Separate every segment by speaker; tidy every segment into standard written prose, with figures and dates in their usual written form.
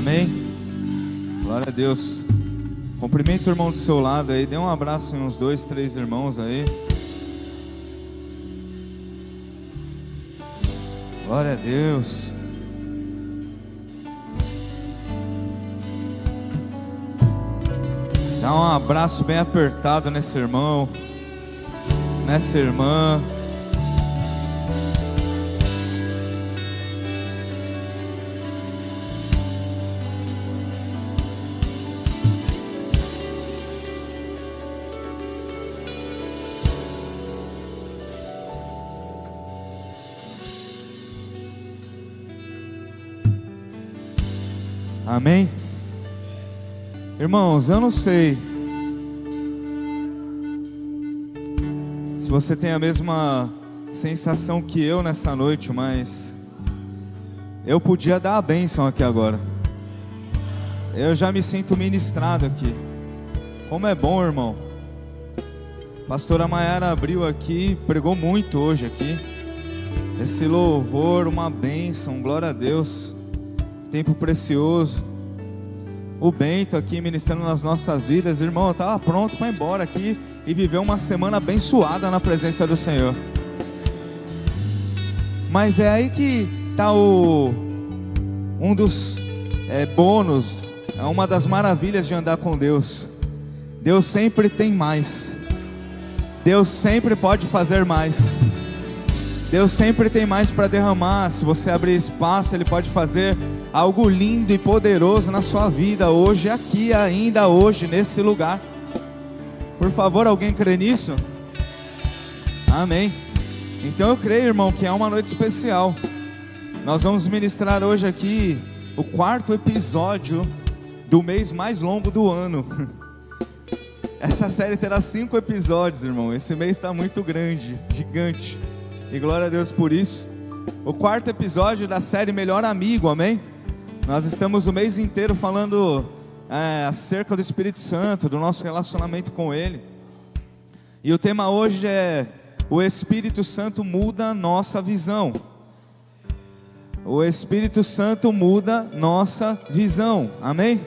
Speaker 1: Amém? Glória a Deus. Cumprimenta o irmão do seu lado aí. Dê um abraço em uns 2, 3 irmãos aí. Glória a Deus. Dá um abraço bem apertado nesse irmão, nessa irmã. Amém? Irmãos, eu não sei se você tem a mesma sensação que eu nessa noite, mas eu podia dar a bênção aqui agora. Eu já me sinto ministrado aqui. Como é bom, irmão. Pastora Maiara abriu aqui, pregou muito hoje aqui. Esse louvor, uma bênção, glória a Deus. Tempo precioso. O Bento aqui ministrando nas nossas vidas. Irmão, eu estava pronto para ir embora aqui e viver uma semana abençoada na presença do Senhor. Mas é aí que está um dos bônus, é uma das maravilhas de andar com Deus. Deus sempre tem mais. Deus sempre pode fazer mais. Deus sempre tem mais para derramar. Se você abrir espaço, Ele pode fazer algo lindo e poderoso na sua vida, hoje, aqui, ainda hoje, nesse lugar. Por favor, alguém crê nisso? Amém. Então eu creio, irmão, que é uma noite especial. Nós vamos ministrar hoje aqui o 4º episódio do mês mais longo do ano. Essa série terá 5 episódios, irmão. Esse mês está muito grande, gigante. E glória a Deus por isso. O 4º episódio da série Melhor Amigo, amém? Nós estamos o mês inteiro falando acerca do Espírito Santo, do nosso relacionamento com Ele. E o tema hoje é: o Espírito Santo muda nossa visão. O Espírito Santo muda nossa visão, amém?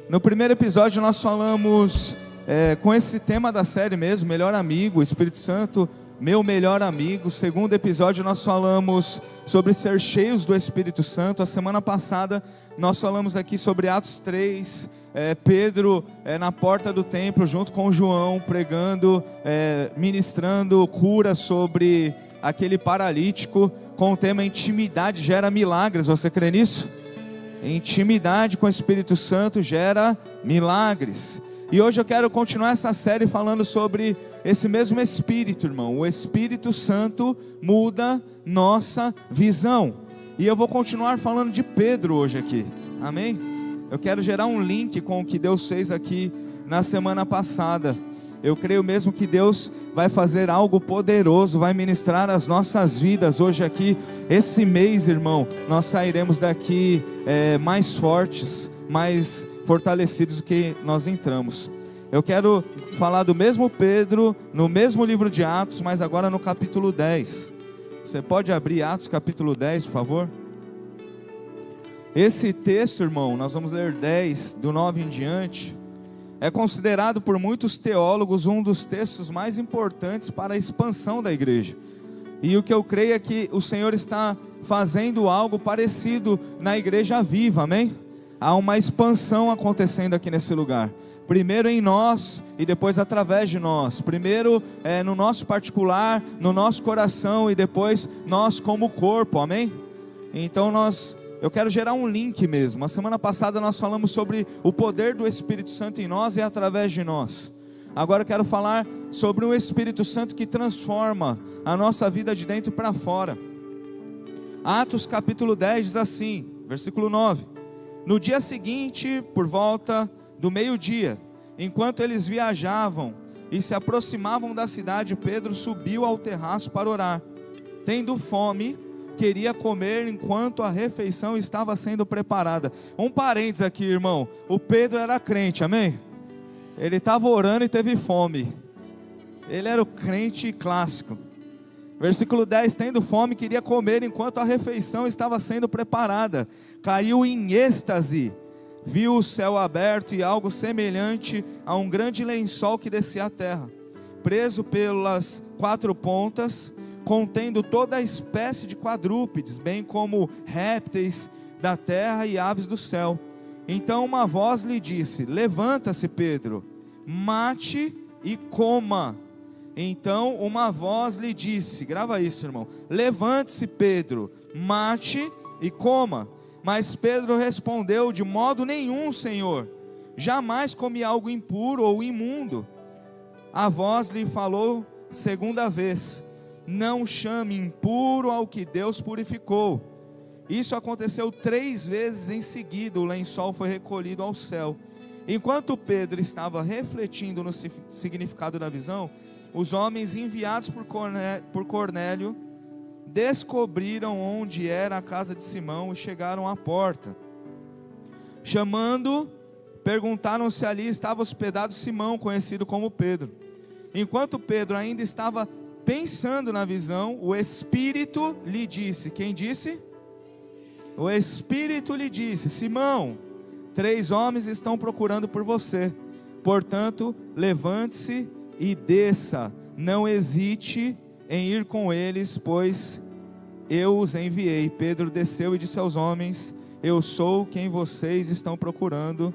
Speaker 1: No primeiro episódio nós falamos com esse tema da série mesmo, Melhor Amigo, o Espírito Santo, meu melhor amigo. Segundo episódio nós falamos sobre ser cheios do Espírito Santo. A semana passada nós falamos aqui sobre Atos 3, Pedro na porta do templo junto com João, pregando, ministrando cura sobre aquele paralítico, com o tema intimidade gera milagres. Você crê nisso? Intimidade com o Espírito Santo gera milagres. E hoje eu quero continuar essa série falando sobre esse mesmo Espírito, irmão. O Espírito Santo muda nossa visão. E eu vou continuar falando de Pedro hoje aqui, amém? Eu quero gerar um link com o que Deus fez aqui na semana passada. Eu creio mesmo que Deus vai fazer algo poderoso, vai ministrar as nossas vidas hoje aqui. Esse mês, irmão, nós sairemos daqui mais fortes, mais fortalecidos do que nós entramos. Eu quero falar do mesmo Pedro, no mesmo livro de Atos, mas agora no capítulo 10. Você pode abrir Atos capítulo 10, por favor? Esse texto, irmão, nós vamos ler 10, do 9 em diante. É considerado por muitos teólogos um dos textos mais importantes para a expansão da igreja. E o que eu creio é que o Senhor está fazendo algo parecido na igreja viva, amém? Há uma expansão acontecendo aqui nesse lugar. Primeiro em nós e depois através de nós. Primeiro no nosso particular, no nosso coração e depois nós como corpo, amém? Então eu quero gerar um link mesmo. A semana passada nós falamos sobre o poder do Espírito Santo em nós e através de nós. Agora eu quero falar sobre um Espírito Santo que transforma a nossa vida de dentro para fora. Atos capítulo 10 diz assim, versículo 9. No dia seguinte, por volta do meio-dia, enquanto eles viajavam e se aproximavam da cidade, Pedro subiu ao terraço para orar. Tendo fome, queria comer enquanto a refeição estava sendo preparada. Um parênteses aqui, irmão. O Pedro era crente, amém? Ele estava orando e teve fome. Ele era o crente clássico. Versículo 10, tendo fome, queria comer enquanto a refeição estava sendo preparada. Caiu em êxtase, viu o céu aberto e algo semelhante a um grande lençol que descia à terra, preso pelas 4 pontas, contendo toda a espécie de quadrúpedes, bem como répteis da terra e aves do céu. Então uma voz lhe disse: levanta-se, Pedro, mate e coma. Então uma voz lhe disse, grava isso, irmão: levante-se, Pedro, mate e coma. Mas Pedro respondeu: de modo nenhum, Senhor, jamais comi algo impuro ou imundo. A voz lhe falou segunda vez: não chame impuro ao que Deus purificou. Isso aconteceu 3 vezes em seguida. O lençol foi recolhido ao céu. Enquanto Pedro estava refletindo no significado da visão, os homens enviados por Cornélio descobriram onde era a casa de Simão e chegaram à porta. Chamando, perguntaram se ali estava hospedado Simão, conhecido como Pedro. Enquanto Pedro ainda estava pensando na visão, o Espírito lhe disse. Quem disse? O Espírito lhe disse: Simão, 3 homens estão procurando por você. Portanto, levante-se e desça. Não hesite em ir com eles, pois eu os enviei. Pedro desceu e disse aos homens: eu sou quem vocês estão procurando.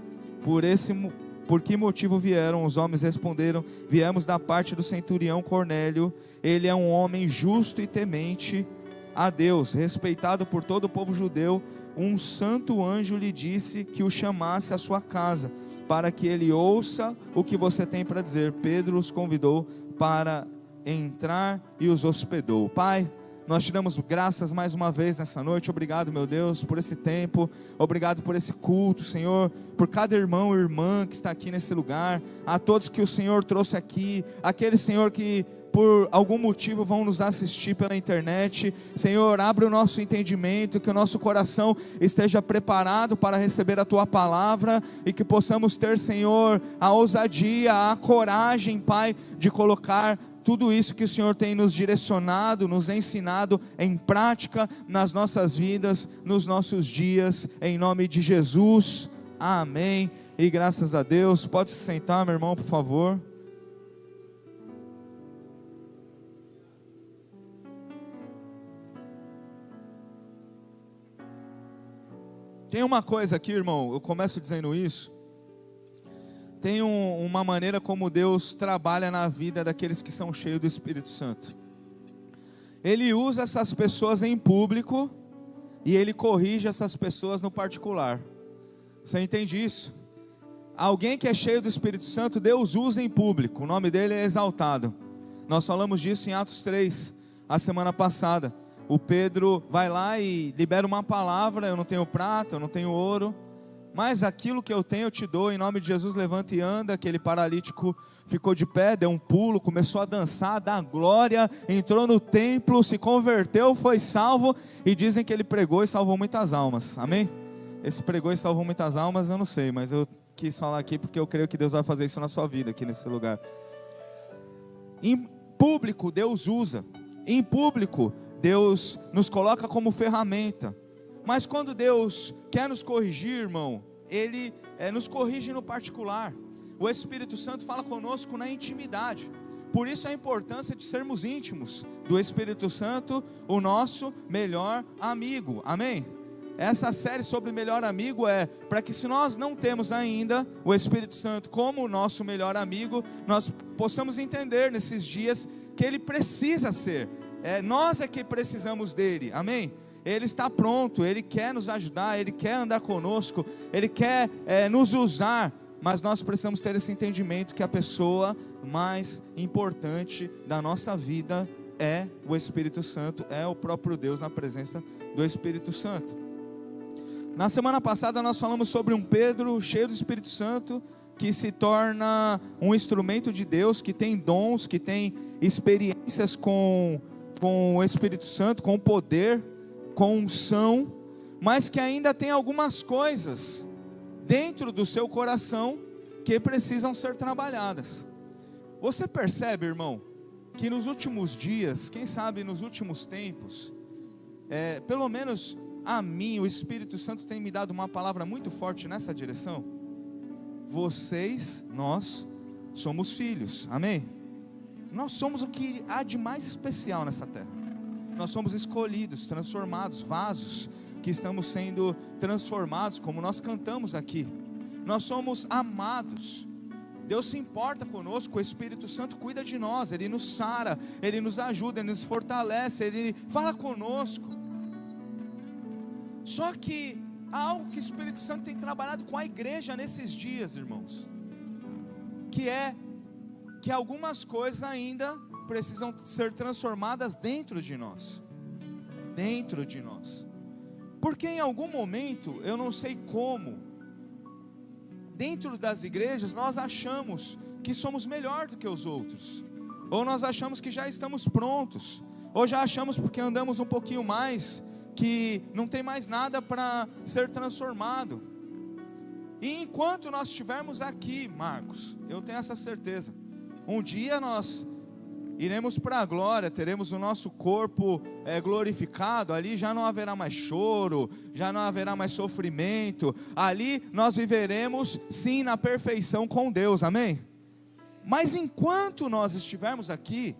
Speaker 1: Por que motivo vieram? Os homens responderam: viemos da parte do centurião Cornélio. Ele é um homem justo e temente a Deus, respeitado por todo o povo judeu. Um santo anjo lhe disse que o chamasse à sua casa, para que ele ouça o que você tem para dizer. Pedro os convidou para entrar e os hospedou. Pai, nós te damos graças mais uma vez nessa noite. Obrigado, meu Deus, por esse tempo. Obrigado por esse culto, Senhor, por cada irmão e irmã que está aqui nesse lugar, a todos que o Senhor trouxe aqui, aquele, Senhor, que por algum motivo vão nos assistir pela internet. Senhor, abre o nosso entendimento, que o nosso coração esteja preparado para receber a Tua palavra, e que possamos ter, Senhor, a ousadia, a coragem, Pai, de colocar tudo isso que o Senhor tem nos direcionado, nos ensinado em prática nas nossas vidas, nos nossos dias, em nome de Jesus, amém, e graças a Deus. Pode se sentar, meu irmão, por favor. Tem uma coisa aqui, irmão, eu começo dizendo isso. Tem uma maneira como Deus trabalha na vida daqueles que são cheios do Espírito Santo. Ele usa essas pessoas em público e Ele corrige essas pessoas no particular. Você entende isso? Alguém que é cheio do Espírito Santo, Deus usa em público, o nome dele é exaltado. Nós falamos disso em Atos 3, a semana passada. O Pedro vai lá e libera uma palavra: eu não tenho prata, eu não tenho ouro, mas aquilo que eu tenho eu te dou, em nome de Jesus, levanta e anda. Aquele paralítico ficou de pé, deu um pulo, começou a dançar, dar glória, entrou no templo, se converteu, foi salvo, e dizem que ele pregou e salvou muitas almas, amém? Esse pregou e salvou muitas almas, eu não sei, mas eu quis falar aqui porque eu creio que Deus vai fazer isso na sua vida, aqui nesse lugar. Em público Deus usa, em público Deus nos coloca como ferramenta. Mas quando Deus quer nos corrigir, irmão, Ele nos corrige no particular. O Espírito Santo fala conosco na intimidade. Por isso a importância de sermos íntimos do Espírito Santo, o nosso melhor amigo, amém? Essa série sobre melhor amigo é para que, se nós não temos ainda o Espírito Santo como o nosso melhor amigo, nós possamos entender nesses dias que Ele precisa ser. Nós é que precisamos dele, amém? Ele está pronto, Ele quer nos ajudar, Ele quer andar conosco, Ele quer nos usar, mas nós precisamos ter esse entendimento que a pessoa mais importante da nossa vida é o Espírito Santo, é o próprio Deus na presença do Espírito Santo. Na semana passada nós falamos sobre um Pedro cheio do Espírito Santo, que se torna um instrumento de Deus, que tem dons, que tem experiências com o Espírito Santo, com poder, com unção, mas que ainda tem algumas coisas dentro do seu coração que precisam ser trabalhadas. Você percebe, irmão, que nos últimos dias, quem sabe nos últimos tempos, pelo menos a mim, o Espírito Santo tem me dado uma palavra muito forte nessa direção. Nós somos filhos, amém? Nós somos o que há de mais especial nessa terra. Nós somos escolhidos, transformados, vasos que estamos sendo transformados, como nós cantamos aqui. Nós somos amados. Deus se importa conosco, o Espírito Santo cuida de nós, Ele nos sara, Ele nos ajuda, Ele nos fortalece, Ele fala conosco. Só que há algo que o Espírito Santo tem trabalhado com a igreja nesses dias, irmãos, que é que algumas coisas ainda precisam ser transformadas dentro de nós. Dentro de nós. Porque em algum momento, eu não sei como, dentro das igrejas nós achamos que somos melhor do que os outros, ou nós achamos que já estamos prontos, ou já achamos porque andamos um pouquinho mais, que não tem mais nada para ser transformado. E enquanto nós estivermos aqui, Marcos, eu tenho essa certeza, um dia nós iremos para a glória, teremos o nosso corpo glorificado, ali já não haverá mais choro, já não haverá mais sofrimento, ali nós viveremos sim na perfeição com Deus, amém? Mas enquanto nós estivermos aqui,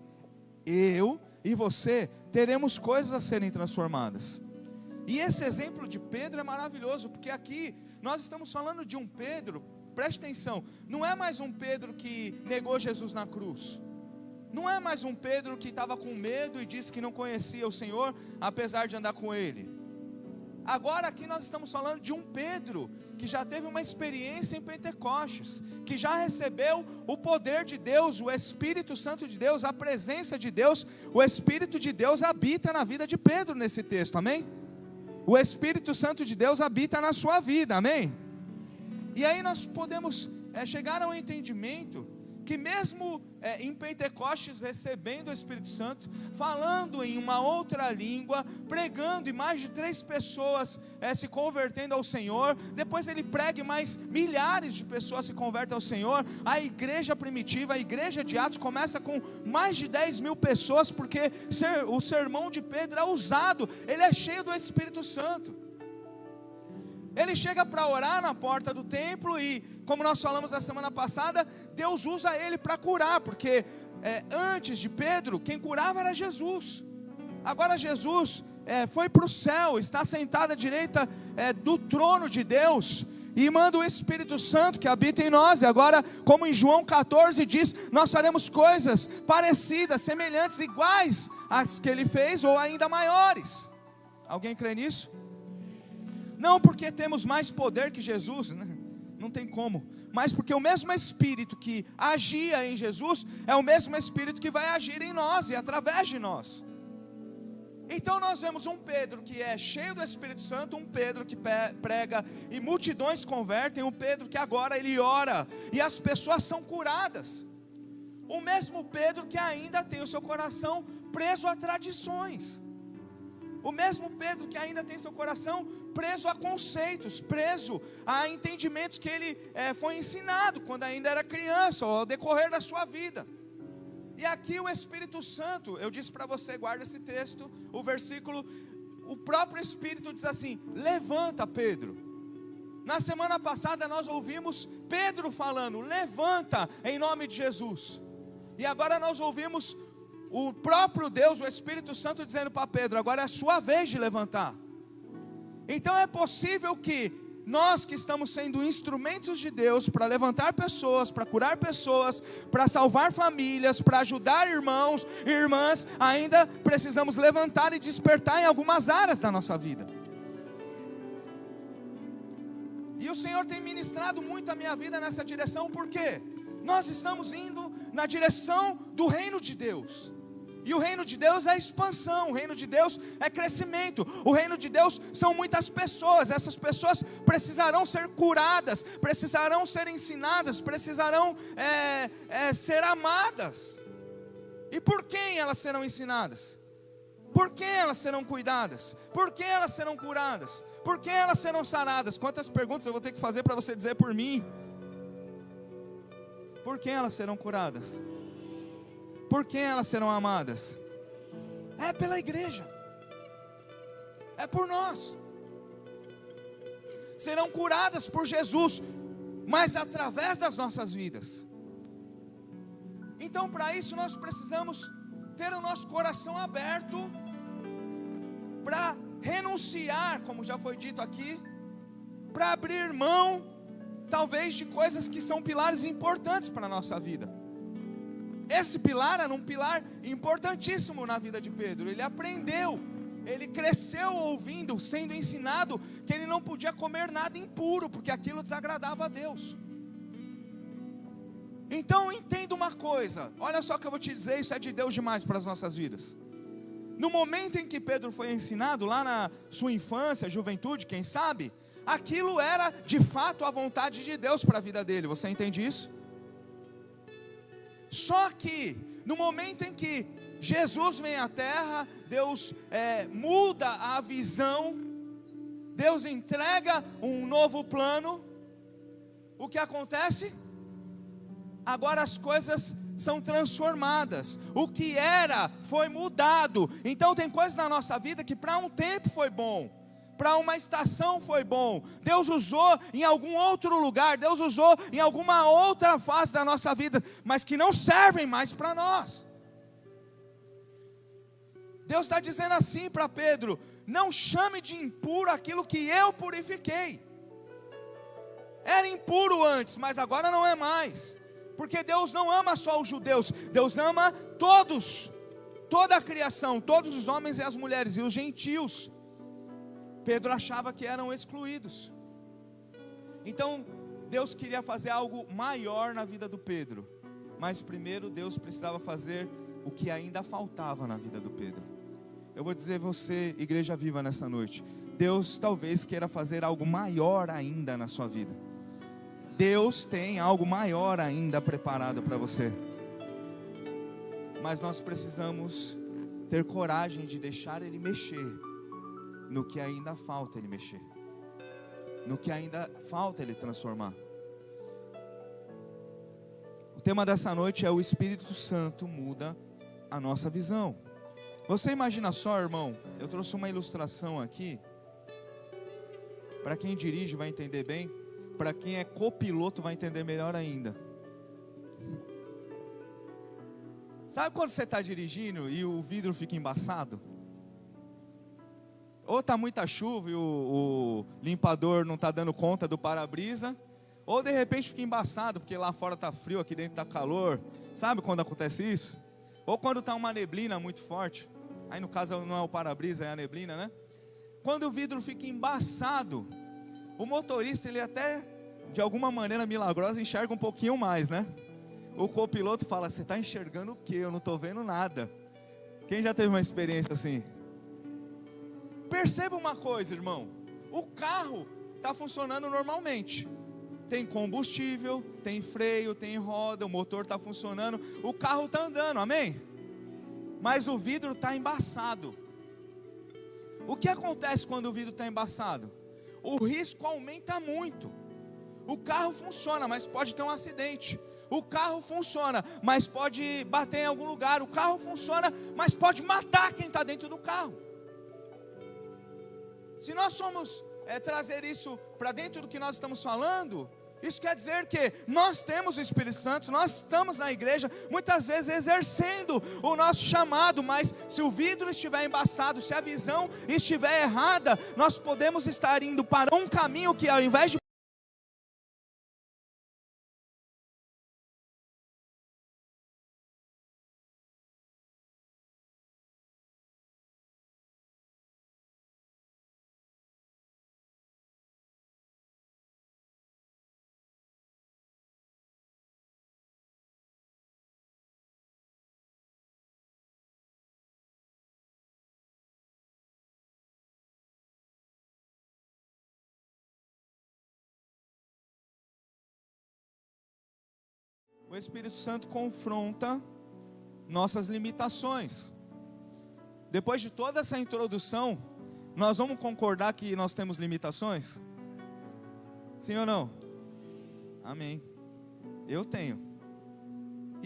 Speaker 1: eu e você teremos coisas a serem transformadas. E esse exemplo de Pedro é maravilhoso, porque aqui nós estamos falando de um Pedro, preste atenção, não é mais um Pedro que negou Jesus na cruz. Não é mais um Pedro que estava com medo e disse que não conhecia o Senhor, apesar de andar com Ele. Agora aqui nós estamos falando de um Pedro que já teve uma experiência em Pentecostes, que já recebeu o poder de Deus, o Espírito Santo de Deus, a presença de Deus. O Espírito de Deus habita na vida de Pedro nesse texto, amém? O Espírito Santo de Deus habita na sua vida, amém? E aí nós podemos chegar a um entendimento que mesmo em Pentecostes, recebendo o Espírito Santo, falando em uma outra língua, pregando, e mais de 3 pessoas se convertendo ao Senhor, depois ele prega e mais milhares de pessoas se convertem ao Senhor. A igreja primitiva, a igreja de Atos, começa com mais de 10 mil pessoas, porque o sermão de Pedro é usado, ele é cheio do Espírito Santo. Ele chega para orar na porta do templo e, como nós falamos na semana passada, Deus usa ele para curar, porque antes de Pedro, quem curava era Jesus. Agora Jesus foi para o céu, está sentado à direita do trono de Deus, e manda o Espírito Santo que habita em nós. E agora, como em João 14 diz, nós faremos coisas parecidas, semelhantes, iguais às que ele fez, ou ainda maiores. Alguém crê nisso? Não porque temos mais poder que Jesus, né? Não tem como, mas porque o mesmo Espírito que agia em Jesus, é o mesmo Espírito que vai agir em nós e através de nós. Então nós vemos um Pedro que é cheio do Espírito Santo, um Pedro que prega e multidões convertem, um Pedro que agora ele ora e as pessoas são curadas. O mesmo Pedro que ainda tem o seu coração preso a tradições. O mesmo Pedro que ainda tem seu coração preso a conceitos, preso a entendimentos que ele foi ensinado quando ainda era criança, ou ao decorrer da sua vida. E aqui o Espírito Santo, eu disse para você, guarda esse texto, o versículo, o próprio Espírito diz assim: levanta, Pedro. Na semana passada nós ouvimos Pedro falando, levanta em nome de Jesus. E agora nós ouvimos o próprio Deus, o Espírito Santo dizendo para Pedro, agora é a sua vez de levantar. Então é possível que nós que estamos sendo instrumentos de Deus para levantar pessoas, para curar pessoas, para salvar famílias, para ajudar irmãos e irmãs, ainda precisamos levantar e despertar em algumas áreas da nossa vida. E o Senhor tem ministrado muito a minha vida nessa direção, porque nós estamos indo na direção do reino de Deus. E o reino de Deus é expansão, o reino de Deus é crescimento, o reino de Deus são muitas pessoas. Essas pessoas precisarão ser curadas, precisarão ser ensinadas, precisarão ser amadas. E por quem elas serão ensinadas? Por quem elas serão cuidadas? Por quem elas serão curadas? Por quem elas serão saradas? Quantas perguntas eu vou ter que fazer para você dizer por mim? Por quem elas serão curadas? Por quem elas serão amadas? É pela igreja, é por nós. Serão curadas por Jesus, mas através das nossas vidas. Então, para isso nós precisamos ter o nosso coração aberto para renunciar, como já foi dito aqui, para abrir mão, talvez, de coisas que são pilares importantes para a nossa vida. Esse pilar era um pilar importantíssimo na vida de Pedro. Ele aprendeu, ele cresceu ouvindo, sendo ensinado que ele não podia comer nada impuro, porque aquilo desagradava a Deus. Então entenda uma coisa, olha só o que eu vou te dizer, isso é de Deus demais para as nossas vidas. No momento em que Pedro foi ensinado, lá na sua infância, juventude, quem sabe, aquilo era de fato a vontade de Deus para a vida dele, você entende isso? Só que no momento em que Jesus vem à terra, Deus muda a visão, Deus entrega um novo plano, o que acontece? Agora as coisas são transformadas, o que era foi mudado. Então tem coisas na nossa vida que para um tempo foi bom, para uma estação foi bom, Deus usou em algum outro lugar, Deus usou em alguma outra fase da nossa vida, mas que não servem mais para nós. Deus está dizendo assim para Pedro: não chame de impuro aquilo que eu purifiquei. Era impuro antes, mas agora não é mais. Porque Deus não ama só os judeus, Deus ama todos, toda a criação, todos os homens e as mulheres, e os gentios. Pedro achava que eram excluídos. Então Deus queria fazer algo maior na vida do Pedro, mas primeiro Deus precisava fazer o que ainda faltava na vida do Pedro. Eu vou dizer você, igreja viva, nessa noite, Deus talvez queira fazer algo maior ainda na sua vida. Deus tem algo maior ainda preparado para você, mas nós precisamos ter coragem de deixar Ele mexer no que ainda falta Ele mexer, no que ainda falta Ele transformar. O tema dessa noite é: o Espírito Santo muda a nossa visão. Você imagina só, irmão, eu trouxe uma ilustração aqui, para quem dirige vai entender bem, para quem é copiloto vai entender melhor ainda. Sabe quando você está dirigindo e o vidro fica embaçado? Ou está muita chuva e o limpador não está dando conta do para-brisa, ou de repente fica embaçado, porque lá fora está frio, aqui dentro está calor. Sabe quando acontece isso? Ou quando está uma neblina muito forte, aí no caso não é o para-brisa, é a neblina, né? Quando o vidro fica embaçado, o motorista, ele até, de alguma maneira milagrosa, enxerga um pouquinho mais, né? O copiloto fala: você está enxergando o quê? Eu não estou vendo nada. Quem já teve uma experiência assim? Perceba uma coisa, irmão, o carro está funcionando normalmente, tem combustível, tem freio, tem roda, o motor está funcionando, o carro está andando, amém? Mas o vidro está embaçado. O que acontece quando o vidro está embaçado? O risco aumenta muito. O carro funciona, mas pode ter um acidente. O carro funciona, mas pode bater em algum lugar. O carro funciona, mas pode matar quem está dentro do carro. Se nós formos trazer isso para dentro do que nós estamos falando, isso quer dizer que nós temos o Espírito Santo, nós estamos na igreja, muitas vezes exercendo o nosso chamado, mas se o vidro estiver embaçado, se a visão estiver errada, nós podemos estar indo para um caminho que, ao invés de o Espírito Santo confronta nossas limitações. Depois de toda essa introdução, nós vamos concordar que nós temos limitações? Sim ou não? Amém. Eu tenho.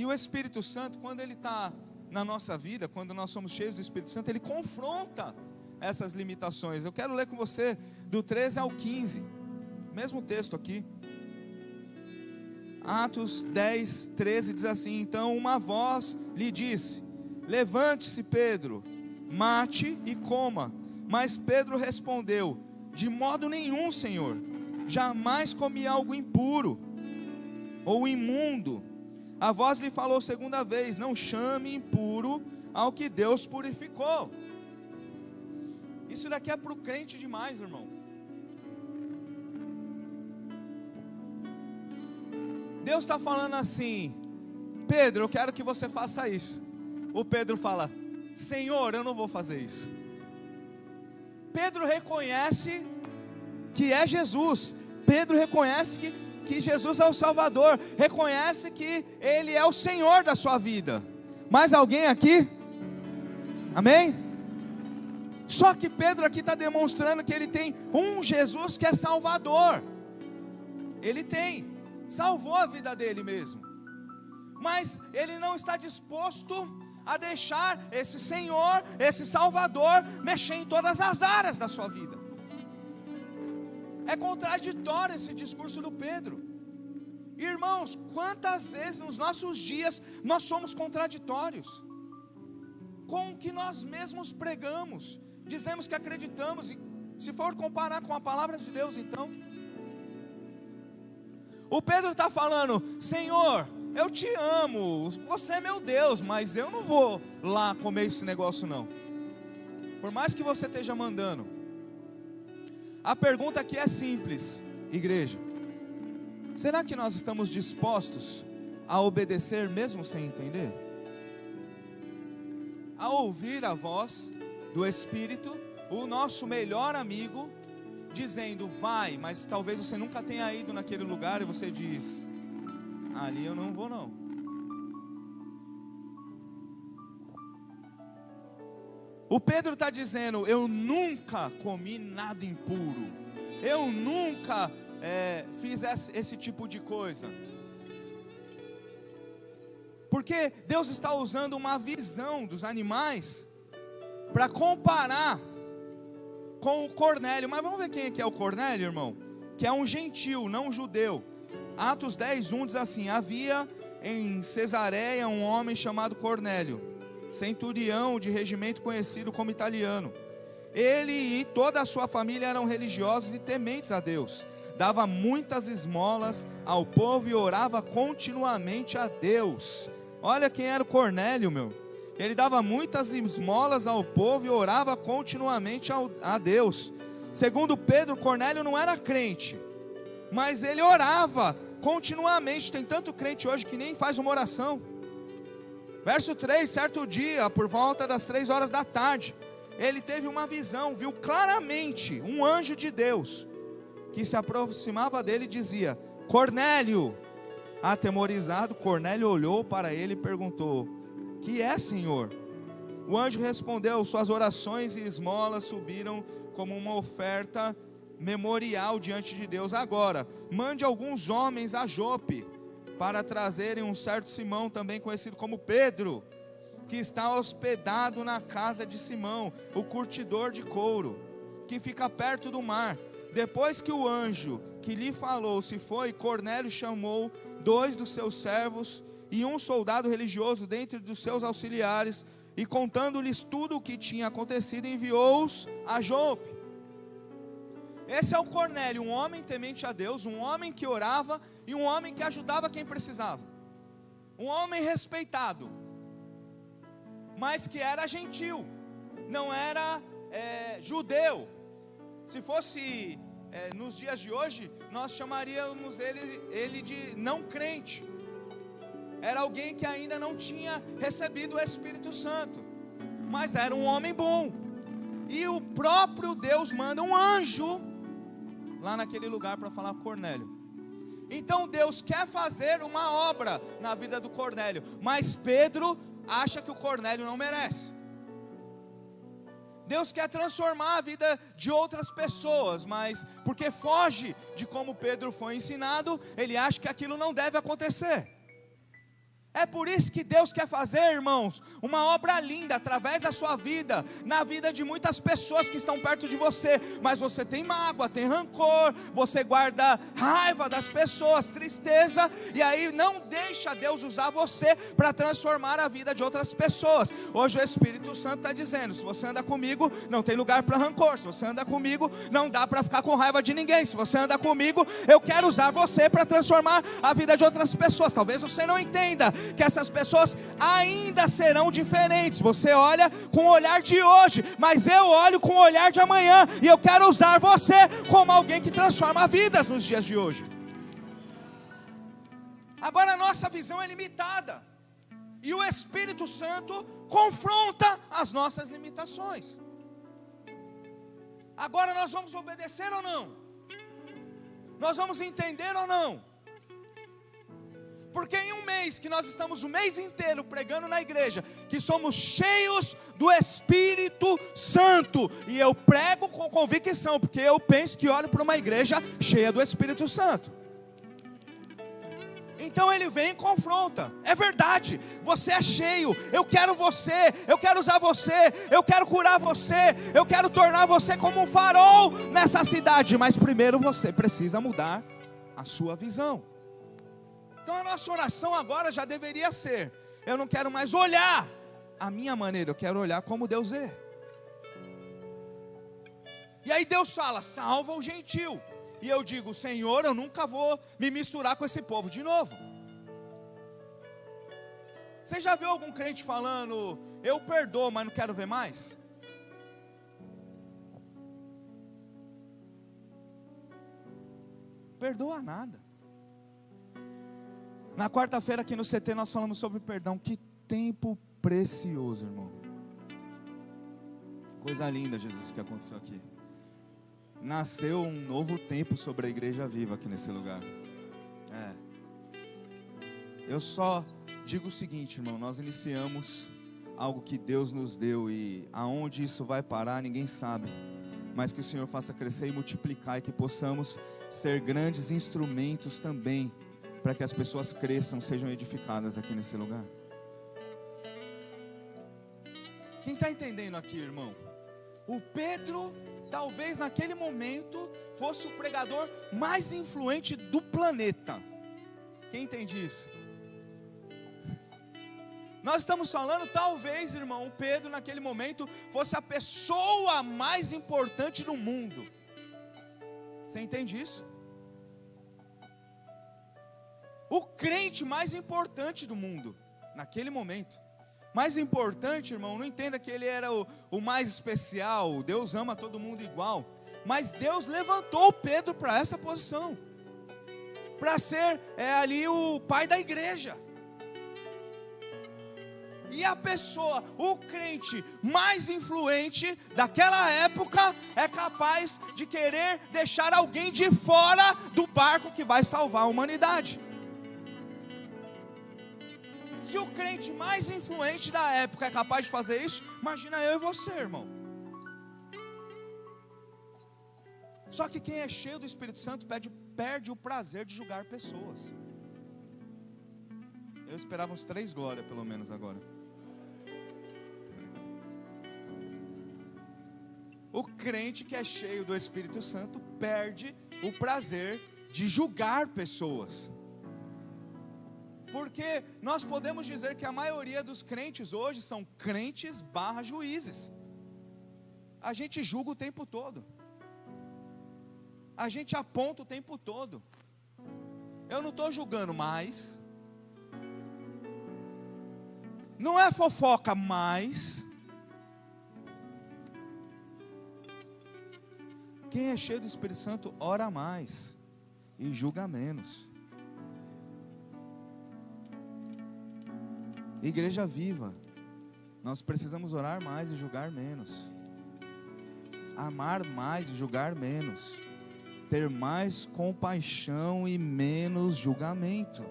Speaker 1: E o Espírito Santo, quando ele está na nossa vida, quando nós somos cheios do Espírito Santo, ele confronta essas limitações. Eu quero ler com você do 13 ao 15, mesmo texto aqui. Atos 10, 13 diz assim: então uma voz lhe disse: levante-se, Pedro, mate e coma. Mas Pedro respondeu: de modo nenhum, Senhor, jamais comi algo impuro ou imundo. A voz lhe falou segunda vez: não chame impuro ao que Deus purificou. Isso daqui é para o crente demais, irmão. Deus está falando assim: Pedro, eu quero que você faça isso. O Pedro fala: Senhor, eu não vou fazer isso. Pedro reconhece que é Jesus. Pedro reconhece que Jesus é o Salvador. Reconhece que Ele é o Senhor da sua vida. Mais alguém aqui? Amém? Só que Pedro aqui está demonstrando que ele tem um Jesus que é Salvador. Ele tem, salvou a vida dele mesmo. Mas ele não está disposto a deixar esse Senhor, esse Salvador, mexer em todas as áreas da sua vida. É contraditório esse discurso do Pedro. Irmãos, quantas vezes nos nossos dias nós somos contraditórios com o que nós mesmos pregamos, dizemos que acreditamos, e se for comparar com a palavra de Deus, então o Pedro está falando: Senhor, eu te amo, você é meu Deus, mas eu não vou lá comer esse negócio não, por mais que você esteja mandando. A pergunta aqui é simples, igreja: será que nós estamos dispostos a obedecer mesmo sem entender? A ouvir a voz do Espírito, o nosso melhor amigo, dizendo: vai, mas talvez você nunca tenha ido naquele lugar, e você diz: ali eu não vou não. O Pedro está dizendo: eu nunca comi nada impuro, eu nunca fiz esse tipo de coisa. Porque Deus está usando uma visão dos animais para comparar com o Cornélio. Mas vamos ver quem é que é o Cornélio, irmão? Que é um gentil, não um judeu. Atos 10, 1 diz assim: havia em Cesareia um homem chamado Cornélio, centurião de regimento conhecido como italiano. Ele e toda a sua família eram religiosos e tementes a Deus. Dava muitas esmolas ao povo e orava continuamente a Deus. Olha quem era o Cornélio, meu. Ele dava muitas esmolas ao povo e orava continuamente a Deus. Segundo Pedro, Cornélio não era crente, mas ele orava continuamente. Tem tanto crente hoje que nem faz uma oração. Verso 3, certo dia, por volta das 3 horas da tarde, ele teve uma visão, viu claramente um anjo de Deus, que se aproximava dele e dizia: Cornélio. Atemorizado, Cornélio olhou para ele e perguntou: que é, Senhor? O anjo respondeu: suas orações e esmolas subiram como uma oferta memorial diante de Deus. Agora, mande alguns homens a Jope, para trazerem um certo Simão, também conhecido como Pedro, que está hospedado na casa de Simão, o curtidor de couro, que fica perto do mar. Depois que o anjo que lhe falou se foi, Cornélio chamou 2 dos seus servos e um soldado religioso dentre dos seus auxiliares, e contando-lhes tudo o que tinha acontecido, enviou-os a Jope. Esse é o Cornélio, um homem temente a Deus, um homem que orava e um homem que ajudava quem precisava, um homem respeitado, mas que era gentil, não era judeu. Se fosse nos dias de hoje, nós chamaríamos ele de não crente. Era alguém que ainda não tinha recebido o Espírito Santo, mas era um homem bom. E o próprio Deus manda um anjo lá naquele lugar para falar com Cornélio. Então Deus quer fazer uma obra na vida do Cornélio, mas Pedro acha que o Cornélio não merece. Deus quer transformar a vida de outras pessoas, mas porque foge de como Pedro foi ensinado, ele acha que aquilo não deve acontecer. É por isso que Deus quer fazer, irmãos, uma obra linda através da sua vida, na vida de muitas pessoas que estão perto de você. Mas você tem mágoa, tem rancor, você guarda raiva das pessoas, tristeza, e aí não deixa Deus usar você para transformar a vida de outras pessoas. Hoje o Espírito Santo está dizendo: se você anda comigo, não tem lugar para rancor. Se você anda comigo, não dá para ficar com raiva de ninguém. Se você anda comigo, eu quero usar você para transformar a vida de outras pessoas. Talvez você não entenda que essas pessoas ainda serão diferentes. Você olha com o olhar de hoje, mas eu olho com o olhar de amanhã, e eu quero usar você como alguém que transforma vidas nos dias de hoje. Agora a nossa visão é limitada, e o Espírito Santo confronta as nossas limitações. Agora nós vamos obedecer ou não? Nós vamos entender ou não? Porque em um mês, que nós estamos o mês inteiro pregando na igreja, que somos cheios do Espírito Santo, e eu prego com convicção, porque eu penso que olho para uma igreja cheia do Espírito Santo. Então ele vem e confronta. É verdade, você é cheio, eu quero você, eu quero usar você, eu quero curar você, eu quero tornar você como um farol nessa cidade, mas primeiro você precisa mudar a sua visão. Então a nossa oração agora já deveria ser: eu não quero mais olhar a minha maneira, eu quero olhar como Deus vê. E aí Deus fala: salva o gentil. E eu digo: Senhor, eu nunca vou me misturar com esse povo de novo. Você já viu algum crente falando: eu perdoo, mas não quero ver mais? Perdoa nada. Na quarta-feira aqui no CT nós falamos sobre perdão. Que tempo precioso, irmão. Coisa linda, Jesus, que aconteceu aqui. Nasceu um novo tempo sobre a igreja viva aqui nesse lugar. Eu só digo o seguinte, irmão: nós iniciamos algo que Deus nos deu, e aonde isso vai parar ninguém sabe, mas que o Senhor faça crescer e multiplicar, e que possamos ser grandes instrumentos também, para que as pessoas cresçam, sejam edificadas aqui nesse lugar. Quem está entendendo aqui, irmão? O Pedro, talvez naquele momento, fosse o pregador mais influente do planeta. Quem entende isso? Nós estamos falando, talvez, irmão, o Pedro naquele momento fosse a pessoa mais importante do mundo. Você entende isso? O crente mais importante do mundo, naquele momento. Mais importante, irmão, não entenda que ele era o mais especial. Deus ama todo mundo igual. Mas Deus levantou Pedro para essa posição, para ser ali o pai da igreja. E a pessoa, o crente mais influente daquela época, é capaz de querer deixar alguém de fora do barco que vai salvar a humanidade. Se o crente mais influente da época é capaz de fazer isso, imagina eu e você, irmão. Só que quem é cheio do Espírito Santo perde o prazer de julgar pessoas. Eu esperava uns 3 glórias pelo menos agora. O crente que é cheio do Espírito Santo perde o prazer de julgar pessoas. Porque nós podemos dizer que a maioria dos crentes hoje são crentes / juízes. A gente julga o tempo todo. A gente aponta o tempo todo. Eu não estou julgando mais. Não é fofoca mais. Quem é cheio do Espírito Santo ora mais e julga menos. Igreja viva, nós precisamos orar mais e julgar menos, amar mais e julgar menos, ter mais compaixão e menos julgamento.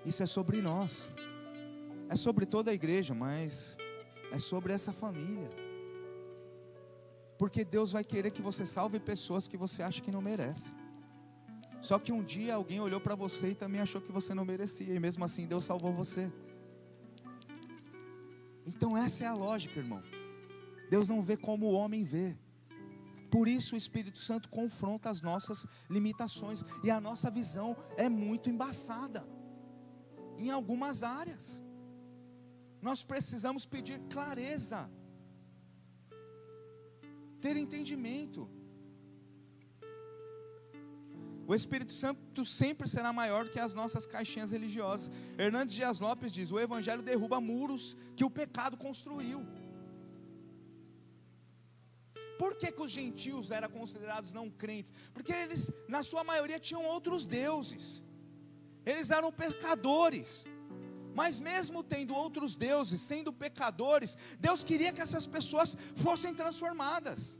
Speaker 1: Isso é sobre nós, é sobre toda a igreja, mas é sobre essa família. Porque Deus vai querer que você salve pessoas que você acha que não merece. Só que um dia alguém olhou para você e também achou que você não merecia, e mesmo assim Deus salvou você. Então essa é a lógica, irmão. Deus não vê como o homem vê. Por isso o Espírito Santo confronta as nossas limitações. E a nossa visão é muito embaçada em algumas áreas. Nós precisamos pedir clareza, ter entendimento. O Espírito Santo sempre será maior do que as nossas caixinhas religiosas. Hernandes Dias Lopes diz: o Evangelho derruba muros que o pecado construiu. Por que os gentios eram considerados não crentes? Porque eles, na sua maioria, tinham outros deuses. Eles eram pecadores. Mas mesmo tendo outros deuses, sendo pecadores, Deus queria que essas pessoas fossem transformadas.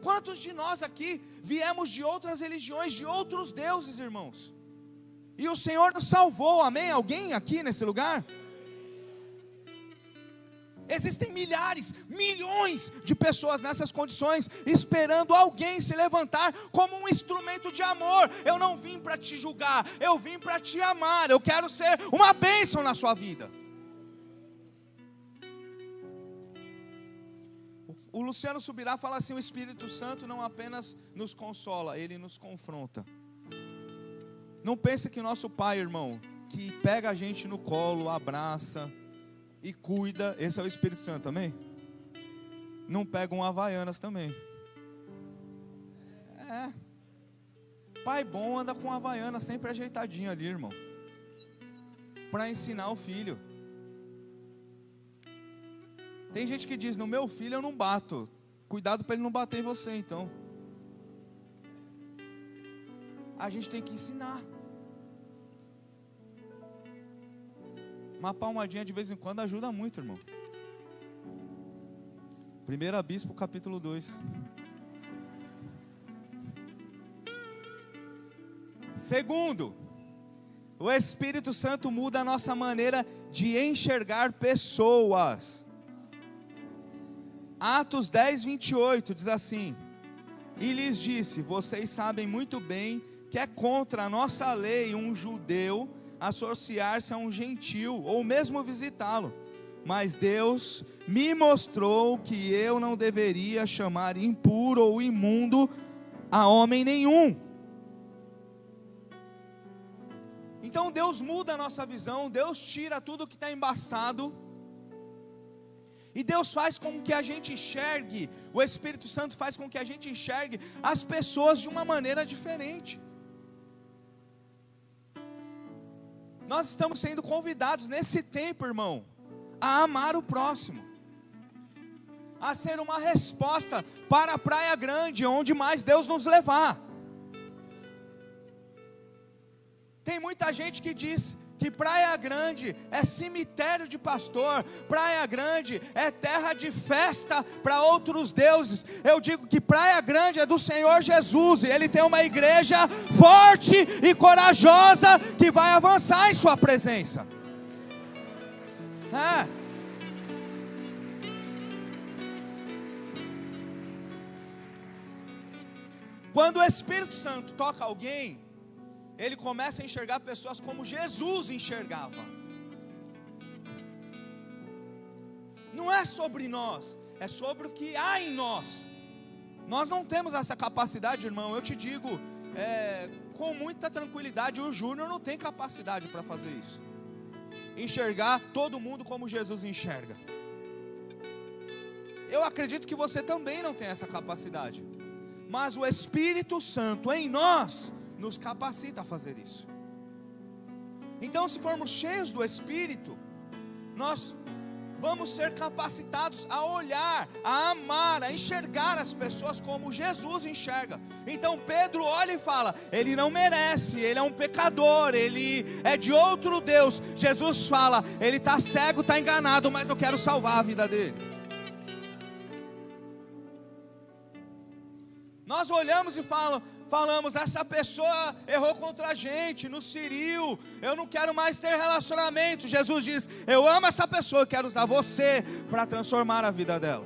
Speaker 1: Quantos de nós aqui viemos de outras religiões, de outros deuses, irmãos? E o Senhor nos salvou, amém? Alguém aqui nesse lugar? Existem milhares, milhões de pessoas nessas condições, esperando alguém se levantar como um instrumento de amor. Eu não vim para te julgar, eu vim para te amar. Eu quero ser uma bênção na sua vida. O Luciano Subirá fala assim: o Espírito Santo não apenas nos consola, ele nos confronta. Não pense que nosso Pai, irmão, que pega a gente no colo, abraça e cuida, esse é o Espírito Santo, amém? Não pega um Havaianas também. Pai bom anda com Havaianas sempre ajeitadinho ali, irmão, para ensinar o filho. Tem gente que diz: no meu filho eu não bato. Cuidado para ele não bater em você, então. A gente tem que ensinar. Uma palmadinha de vez em quando ajuda muito, irmão. 1 Bispo, capítulo 2. Segundo, o Espírito Santo muda a nossa maneira de enxergar pessoas. Atos 10, 28 diz assim: e lhes disse: vocês sabem muito bem que é contra a nossa lei um judeu associar-se a um gentil, ou mesmo visitá-lo. Mas Deus me mostrou que eu não deveria chamar impuro ou imundo a homem nenhum. Então Deus muda a nossa visão, Deus tira tudo que está embaçado, e Deus faz com que a gente enxergue, o Espírito Santo faz com que a gente enxergue as pessoas de uma maneira diferente. Nós estamos sendo convidados nesse tempo, irmão, a amar o próximo, a ser uma resposta para a Praia Grande, onde mais Deus nos levar. Tem muita gente que diz que Praia Grande é cemitério de pastor, Praia Grande é terra de festa para outros deuses. Eu digo que Praia Grande é do Senhor Jesus, e Ele tem uma igreja forte e corajosa que vai avançar em sua presença. Quando o Espírito Santo toca alguém, ele começa a enxergar pessoas como Jesus enxergava. Não é sobre nós, é sobre o que há em nós. Nós não temos essa capacidade, irmão. Eu te digo com muita tranquilidade, o Júnior não tem capacidade para fazer isso. Enxergar todo mundo como Jesus enxerga. Eu acredito que você também não tem essa capacidade. Mas o Espírito Santo em nós nos capacita a fazer isso. Então, se formos cheios do Espírito, nós vamos ser capacitados a olhar, a amar, a enxergar as pessoas como Jesus enxerga. Então Pedro olha e fala: ele não merece, ele é um pecador, ele é de outro Deus. Jesus fala: ele está cego, está enganado, mas eu quero salvar a vida dele. Nós olhamos e falamos: essa pessoa errou contra a gente, nos feriu, eu não quero mais ter relacionamento. Jesus diz: eu amo essa pessoa, eu quero usar você para transformar a vida dela.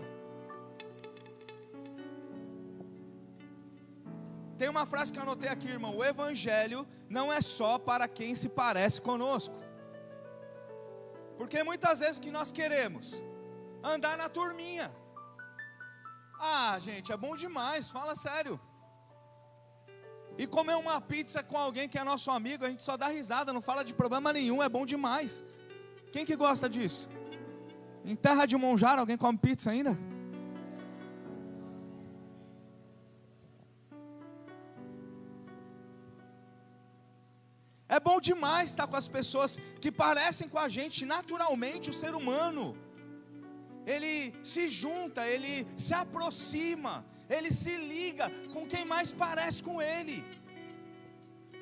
Speaker 1: Tem uma frase que eu anotei aqui, irmão: o evangelho não é só para quem se parece conosco. Porque muitas vezes o que nós queremos? Andar na turminha. Ah, gente, é bom demais, fala sério. E comer uma pizza com alguém que é nosso amigo, a gente só dá risada, não fala de problema nenhum, é bom demais. Quem que gosta disso? Em terra de Monjara, alguém come pizza ainda? É bom demais estar com as pessoas que parecem com a gente naturalmente. O ser humano, ele se junta, ele se aproxima, ele se liga com quem mais parece com ele.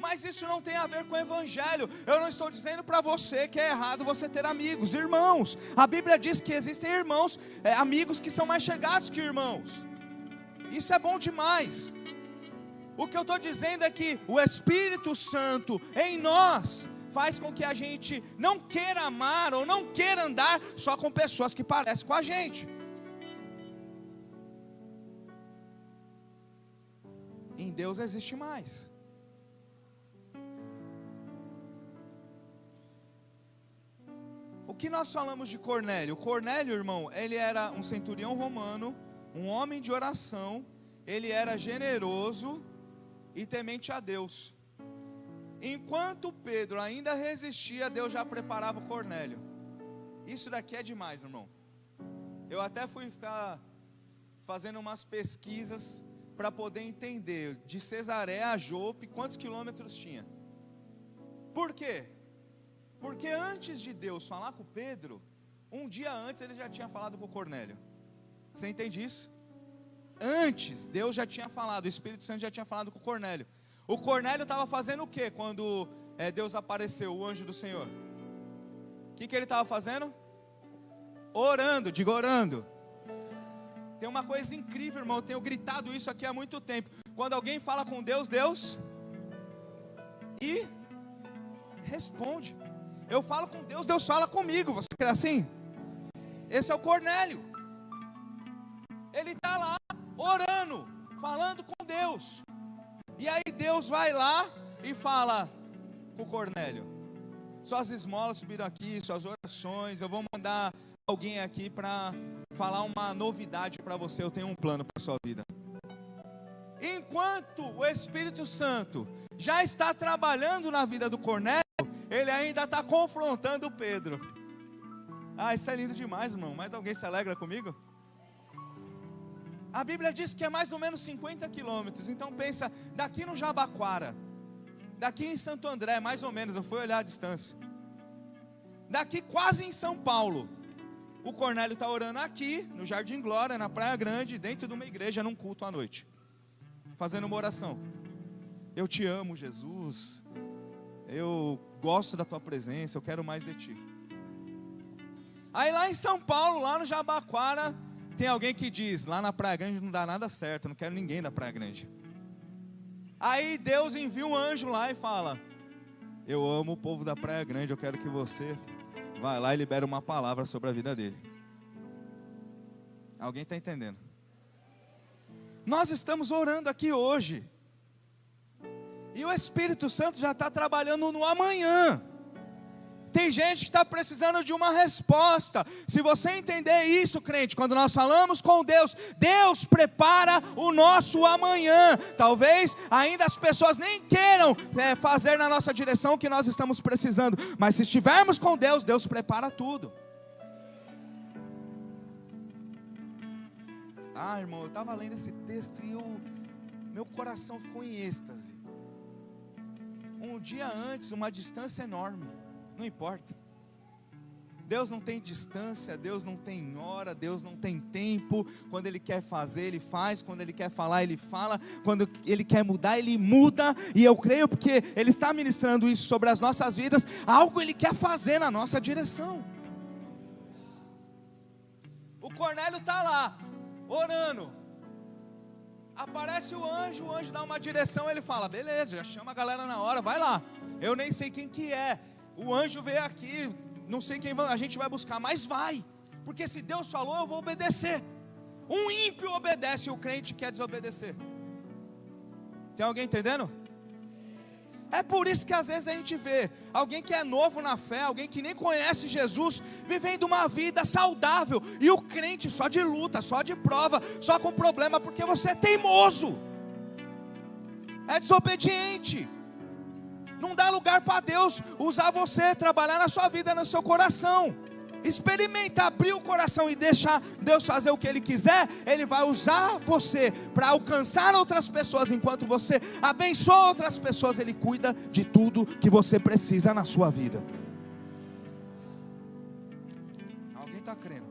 Speaker 1: Mas isso não tem a ver com o evangelho. Eu não estou dizendo para você que é errado você ter amigos, irmãos. A Bíblia diz que existem irmãos, amigos que são mais chegados que irmãos. Isso é bom demais. O que eu estou dizendo é que o Espírito Santo em nós faz com que a gente não queira amar ou não queira andar só com pessoas que parecem com a gente. Em Deus existe mais. O que nós falamos de Cornélio? Cornélio, irmão, ele era um centurião romano, um homem de oração, ele era generoso e temente a Deus. Enquanto Pedro ainda resistia, Deus já preparava o Cornélio. Isso daqui é demais, irmão. Eu até fui ficar fazendo umas pesquisas para poder entender de Cesareia a Jope quantos quilômetros tinha. Por quê? Porque antes de Deus falar com Pedro, um dia antes ele já tinha falado com Cornélio. Você entende isso? Antes, Deus já tinha falado, o Espírito Santo já tinha falado com Cornélio. O Cornélio estava fazendo o que quando Deus apareceu, o anjo do Senhor? O que ele estava fazendo? Orando, diga orando. Tem uma coisa incrível, irmão, eu tenho gritado isso aqui há muito tempo. Quando alguém fala com Deus, Deus e responde. Eu falo com Deus, Deus fala comigo. Você quer assim? Esse é o Cornélio. Ele está lá orando, falando com Deus. E aí Deus vai lá e fala com o Cornélio: suas esmolas subiram aqui, suas orações, eu vou mandar alguém aqui para falar uma novidade para você. Eu tenho um plano para a sua vida. Enquanto o Espírito Santo já está trabalhando na vida do Cornélio, ele ainda está confrontando Pedro. Ah, isso é lindo demais, irmão. Mais alguém se alegra comigo? A Bíblia diz que é mais ou menos 50 quilômetros. Então pensa, daqui no Jabaquara, daqui em Santo André, mais ou menos, eu fui olhar a distância. Daqui quase em São Paulo. O Cornélio está orando aqui, no Jardim Glória, na Praia Grande, dentro de uma igreja, num culto à noite. Fazendo uma oração. Eu te amo, Jesus. Eu gosto da tua presença, eu quero mais de ti. Aí lá em São Paulo, lá no Jabaquara, tem alguém que diz: lá na Praia Grande não dá nada certo, não quero ninguém da Praia Grande. Aí Deus envia um anjo lá e fala: eu amo o povo da Praia Grande, eu quero que você vai lá e libere uma palavra sobre a vida dele. Alguém está entendendo? Nós estamos orando aqui hoje, e o Espírito Santo já está trabalhando no amanhã. Tem gente que está precisando de uma resposta. Se você entender isso, crente, quando nós falamos com Deus, Deus prepara o nosso amanhã. Talvez ainda as pessoas nem queiram fazer na nossa direção o que nós estamos precisando, mas se estivermos com Deus, Deus prepara tudo. Ah, irmão, eu estava lendo esse texto e meu coração ficou em êxtase. Um dia antes, uma distância enorme. Não importa. Deus não tem distância, Deus não tem hora, Deus não tem tempo. Quando Ele quer fazer, Ele faz. Quando Ele quer falar, Ele fala. Quando Ele quer mudar, Ele muda. E eu creio porque Ele está ministrando isso sobre as nossas vidas. Algo Ele quer fazer na nossa direção. O Cornélio está lá, orando. Aparece o anjo dá uma direção. Ele fala: beleza, já chama a galera na hora, vai lá. Eu nem sei quem que é. O anjo veio aqui, não sei quem a gente vai buscar, mas vai, porque se Deus falou, eu vou obedecer. Um ímpio obedece e o crente quer desobedecer. Tem alguém entendendo? É por isso que às vezes a gente vê alguém que é novo na fé, alguém que nem conhece Jesus, vivendo uma vida saudável, e o crente só de luta, só de prova, só com problema, porque você é teimoso, é desobediente. Não dá lugar para Deus usar você, trabalhar na sua vida, no seu coração. Experimenta abrir o coração e deixar Deus fazer o que Ele quiser. Ele vai usar você para alcançar outras pessoas. Enquanto você abençoa outras pessoas, Ele cuida de tudo que você precisa na sua vida. Alguém está crendo?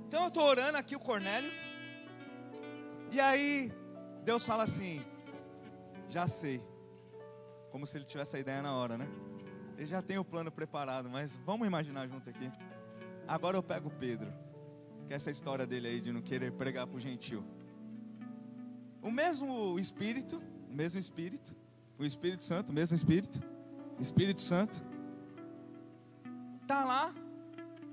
Speaker 1: Então eu estou orando aqui o Cornélio, e aí Deus fala assim: já sei. Como se ele tivesse a ideia na hora, né? Ele já tem o plano preparado, mas vamos imaginar junto aqui. Agora eu pego Pedro, que é essa história dele aí de não querer pregar para o gentil. O mesmo Espírito, o Espírito Santo, o mesmo Espírito Santo, está lá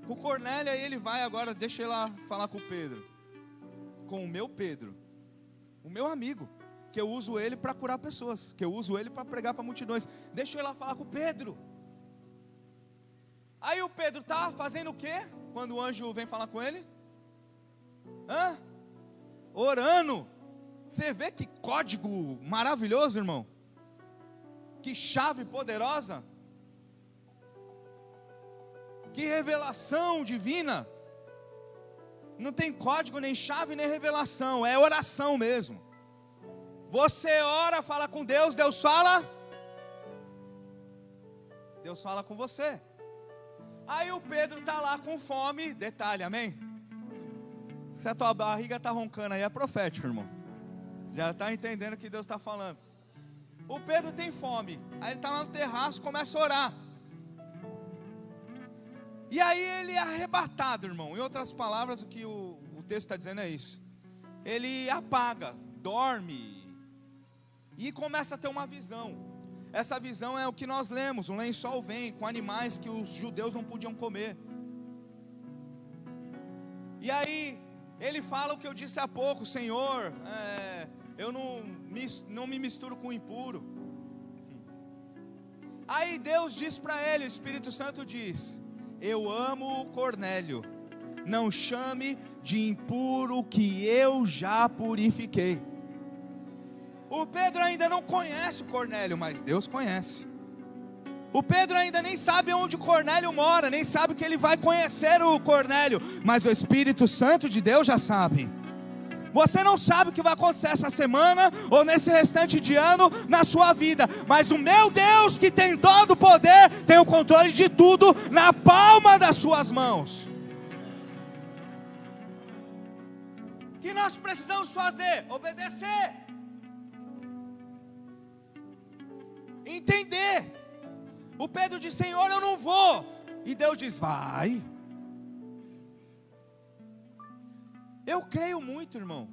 Speaker 1: com o Cornélio, aí ele vai agora, deixa ele lá falar com o Pedro, com o meu Pedro, o meu amigo, que eu uso ele para curar pessoas, que eu uso ele para pregar para multidões. Deixa eu ir lá falar com o Pedro. Aí o Pedro está fazendo o quê? Quando o anjo vem falar com ele? Orando. Você vê que código maravilhoso, irmão? Que chave poderosa? Que revelação divina? Não tem código, nem chave, nem revelação. É oração mesmo. Você ora, fala com Deus, Deus fala com você. Aí o Pedro está lá com fome, detalhe, amém? Se a tua barriga está roncando aí, é profético, irmão. Já está entendendo o que Deus está falando. O Pedro tem fome, aí ele está lá no terraço, começa a orar. E aí ele é arrebatado, irmão. Em outras palavras, o que o texto está dizendo é isso. Ele apaga, dorme, e começa a ter uma visão. Essa visão é o que nós lemos: um lençol vem com animais que os judeus não podiam comer. E aí ele fala o que eu disse há pouco: Senhor, eu não me misturo com o impuro. Aí Deus diz para ele, o Espírito Santo diz: eu amo o Cornélio, não chame de impuro que eu já purifiquei. O Pedro ainda não conhece o Cornélio, mas Deus conhece. O Pedro ainda nem sabe onde o Cornélio mora, nem sabe que ele vai conhecer o Cornélio, mas o Espírito Santo de Deus já sabe. Você não sabe o que vai acontecer essa semana ou nesse restante de ano na sua vida, mas o meu Deus, que tem todo o poder, tem o controle de tudo na palma das suas mãos. O que nós precisamos fazer? Obedecer. Entender. O Pedro diz: Senhor, eu não vou. E Deus diz: vai. Eu creio muito, irmão,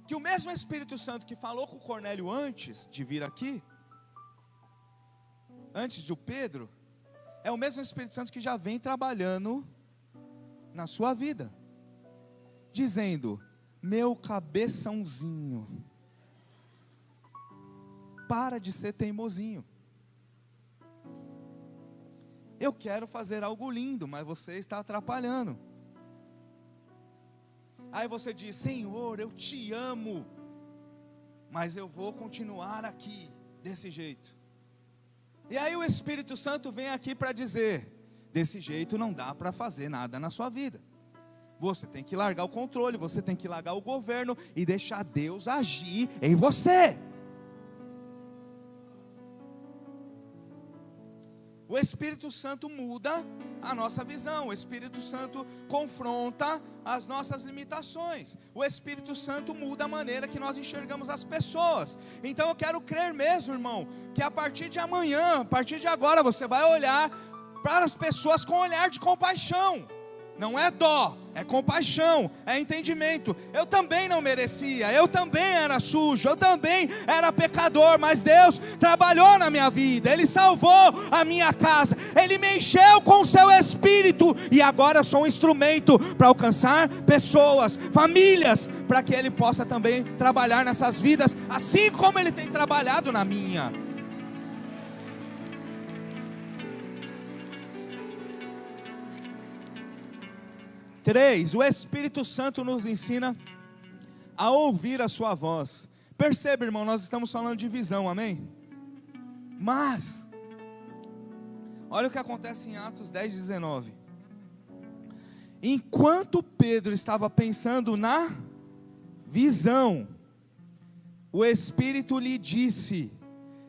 Speaker 1: que o mesmo Espírito Santo que falou com Cornélio antes de vir aqui, antes do Pedro, é o mesmo Espírito Santo que já vem trabalhando na sua vida, dizendo: meu cabeçãozinho, para de ser teimosinho. Eu quero fazer algo lindo, mas você está atrapalhando. Aí você diz: Senhor, eu te amo, mas eu vou continuar aqui desse jeito. E aí o Espírito Santo vem aqui para dizer: desse jeito não dá para fazer nada na sua vida. Você tem que largar o controle, você tem que largar o governo e deixar Deus agir em você. O Espírito Santo muda a nossa visão. O Espírito Santo confronta as nossas limitações. O Espírito Santo muda a maneira que nós enxergamos as pessoas. Então eu quero crer mesmo, irmão, que a partir de amanhã, a partir de agora, você vai olhar para as pessoas com um olhar de compaixão. Não é dó, é compaixão, é entendimento. Eu também não merecia, eu também era sujo, eu também era pecador, mas Deus trabalhou na minha vida, Ele salvou a minha casa, Ele me encheu com o seu Espírito, e agora eu sou um instrumento para alcançar pessoas, famílias, para que Ele possa também trabalhar nessas vidas, assim como Ele tem trabalhado na minha. Três, o Espírito Santo nos ensina a ouvir a sua voz. Perceba, irmão, nós estamos falando de visão, amém? Mas, olha o que acontece em Atos 10:19. Enquanto Pedro estava pensando na visão, o Espírito lhe disse: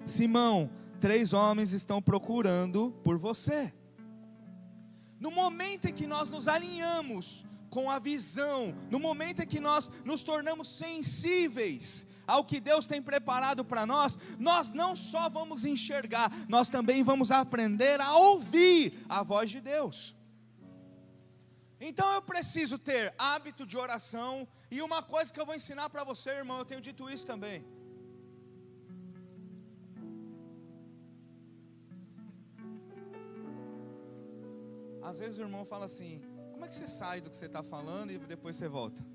Speaker 1: Simão, 3 homens estão procurando por você. No momento em que nós nos alinhamos com a visão, no momento em que nós nos tornamos sensíveis ao que Deus tem preparado para nós, nós não só vamos enxergar, nós também vamos aprender a ouvir a voz de Deus. Então eu preciso ter hábito de oração, e uma coisa que eu vou ensinar para você, irmão, eu tenho dito isso também. Às vezes o irmão fala assim: como é que você sai do que você está falando e depois você volta?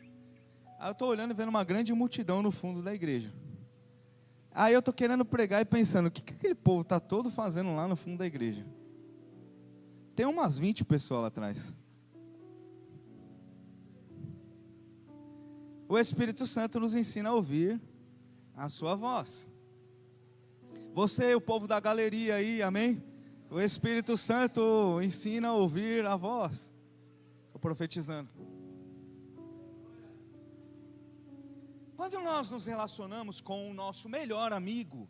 Speaker 1: Aí eu estou olhando e vendo uma grande multidão no fundo da igreja. Aí eu estou querendo pregar e pensando: o que aquele povo está todo fazendo lá no fundo da igreja? Tem umas 20 pessoas lá atrás. O Espírito Santo nos ensina a ouvir a sua voz. Você, o povo da galeria aí, amém? O Espírito Santo ensina a ouvir a voz. Estou profetizando. Quando nós nos relacionamos com o nosso melhor amigo,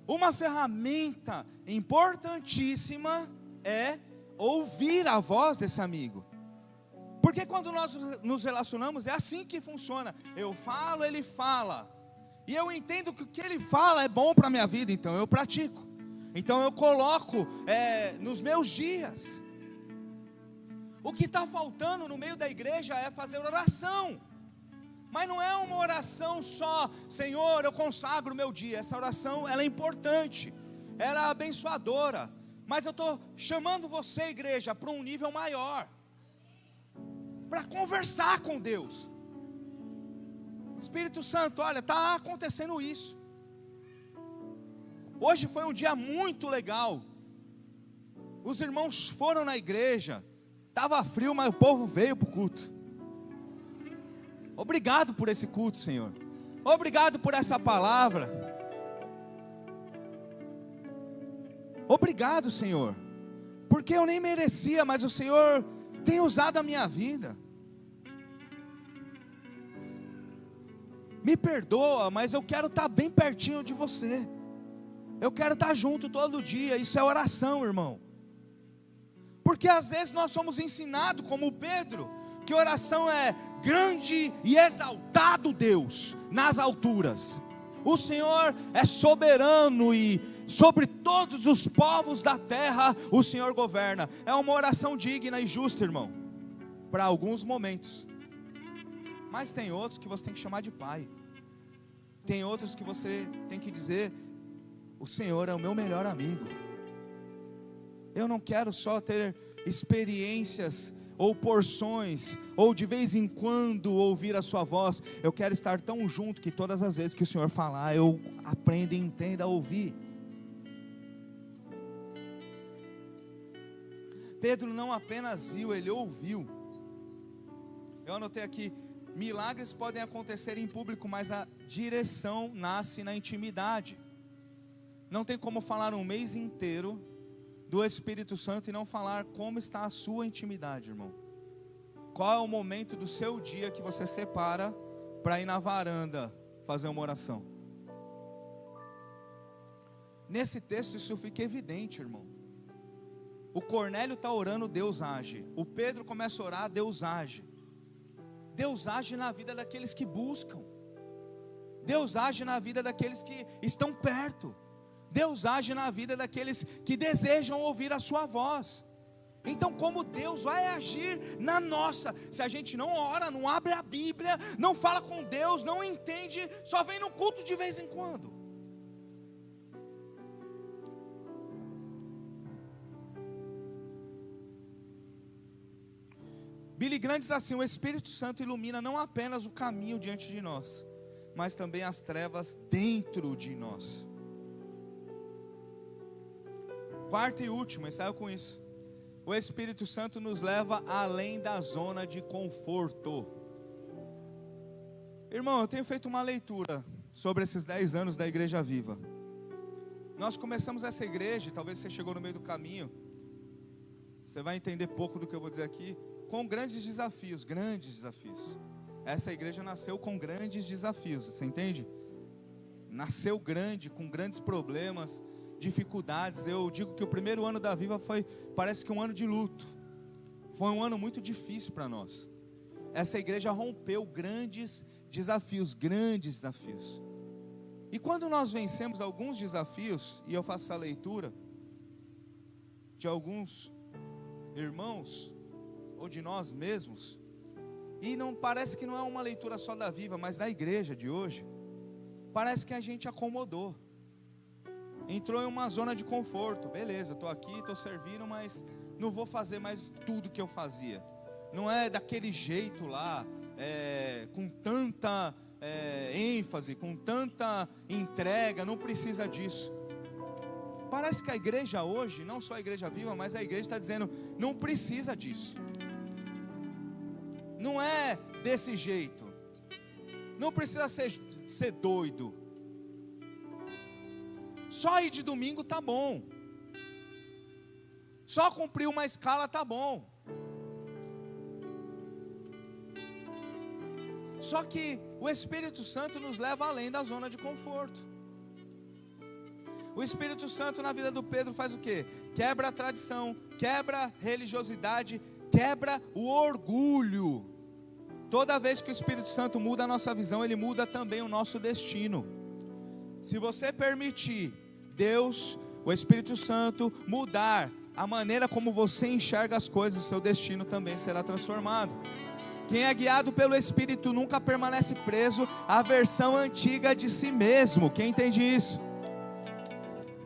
Speaker 1: uma ferramenta importantíssima é ouvir a voz desse amigo. Porque quando nós nos relacionamos, é assim que funciona. Eu falo, ele fala. E eu entendo que o que ele fala é bom para a minha vida, então eu pratico. Então eu coloco nos meus dias. O que está faltando no meio da igreja é fazer oração. Mas não é uma oração só: Senhor, eu consagro o meu dia. Essa oração, ela é importante, ela é abençoadora. Mas eu estou chamando você, igreja, para um nível maior, para conversar com Deus. Espírito Santo, olha, está acontecendo isso. Hoje foi um dia muito legal. Os irmãos foram na igreja. Estava frio, mas o povo veio para o culto. Obrigado por esse culto, Senhor. Obrigado por essa palavra. Obrigado, Senhor. Porque eu nem merecia, mas o Senhor tem usado a minha vida. Me perdoa, mas eu quero estar bem pertinho de você. Eu quero estar junto todo dia. Isso é oração, irmão. Porque às vezes nós somos ensinados, como Pedro, que oração é grande e exaltado Deus nas alturas. O Senhor é soberano e sobre todos os povos da terra o Senhor governa. É uma oração digna e justa, irmão, para alguns momentos. Mas tem outros que você tem que chamar de pai. Tem outros que você tem que dizer: o Senhor é o meu melhor amigo. Eu não quero só ter experiências ou porções, ou de vez em quando ouvir a sua voz. Eu quero estar tão junto que todas as vezes que o Senhor falar, eu aprenda e entenda a ouvir. Pedro não apenas viu, ele ouviu. Eu anotei aqui: milagres podem acontecer em público, mas a direção nasce na intimidade. Não tem como falar um mês inteiro do Espírito Santo e não falar como está a sua intimidade, irmão. Qual é o momento do seu dia que você separa para ir na varanda fazer uma oração? Nesse texto isso fica evidente, irmão. O Cornélio está orando, Deus age. O Pedro começa a orar, Deus age. Deus age na vida daqueles que buscam. Deus age na vida daqueles que estão perto. Deus age na vida daqueles que desejam ouvir a sua voz. Então, como Deus vai agir na nossa? Se a gente não ora, não abre a Bíblia, não fala com Deus, não entende, só vem no culto de vez em quando. Billy Graham diz assim: o Espírito Santo ilumina não apenas o caminho diante de nós, mas também as trevas dentro de nós. Quarto e último, ensaio com isso. O Espírito Santo nos leva além da zona de conforto. Irmão, eu tenho feito uma leitura sobre esses 10 anos da Igreja Viva. Nós começamos essa igreja, talvez você chegou no meio do caminho, você vai entender pouco do que eu vou dizer aqui, com grandes desafios. Essa igreja nasceu com grandes desafios, você entende? Nasceu grande, com grandes problemas, dificuldades. Eu digo que o primeiro ano da Viva parece que um ano de luto. Foi um ano muito difícil para nós. Essa igreja rompeu grandes desafios. E quando nós vencemos alguns desafios, e eu faço essa leitura de alguns irmãos, ou de nós mesmos, e não parece que não é uma leitura só da Viva, mas da igreja de hoje, parece que a gente acomodou, entrou em uma zona de conforto. Beleza, eu estou aqui, estou servindo, mas não vou fazer mais tudo que eu fazia, não é daquele jeito lá, com tanta ênfase, com tanta entrega, não precisa disso. Parece que a igreja hoje, não só a Igreja Viva, mas a igreja está dizendo: não precisa disso, não é desse jeito, não precisa ser doido, só ir de domingo tá bom, só cumprir uma escala tá bom. Só que o Espírito Santo nos leva além da zona de conforto. O Espírito Santo na vida do Pedro faz o quê? Quebra a tradição, quebra a religiosidade, quebra o orgulho. Toda vez que o Espírito Santo muda a nossa visão, ele muda também o nosso destino. Se você permitir Deus, o Espírito Santo, mudar a maneira como você enxerga as coisas, o seu destino também será transformado. Quem é guiado pelo Espírito nunca permanece preso à versão antiga de si mesmo. Quem entende isso?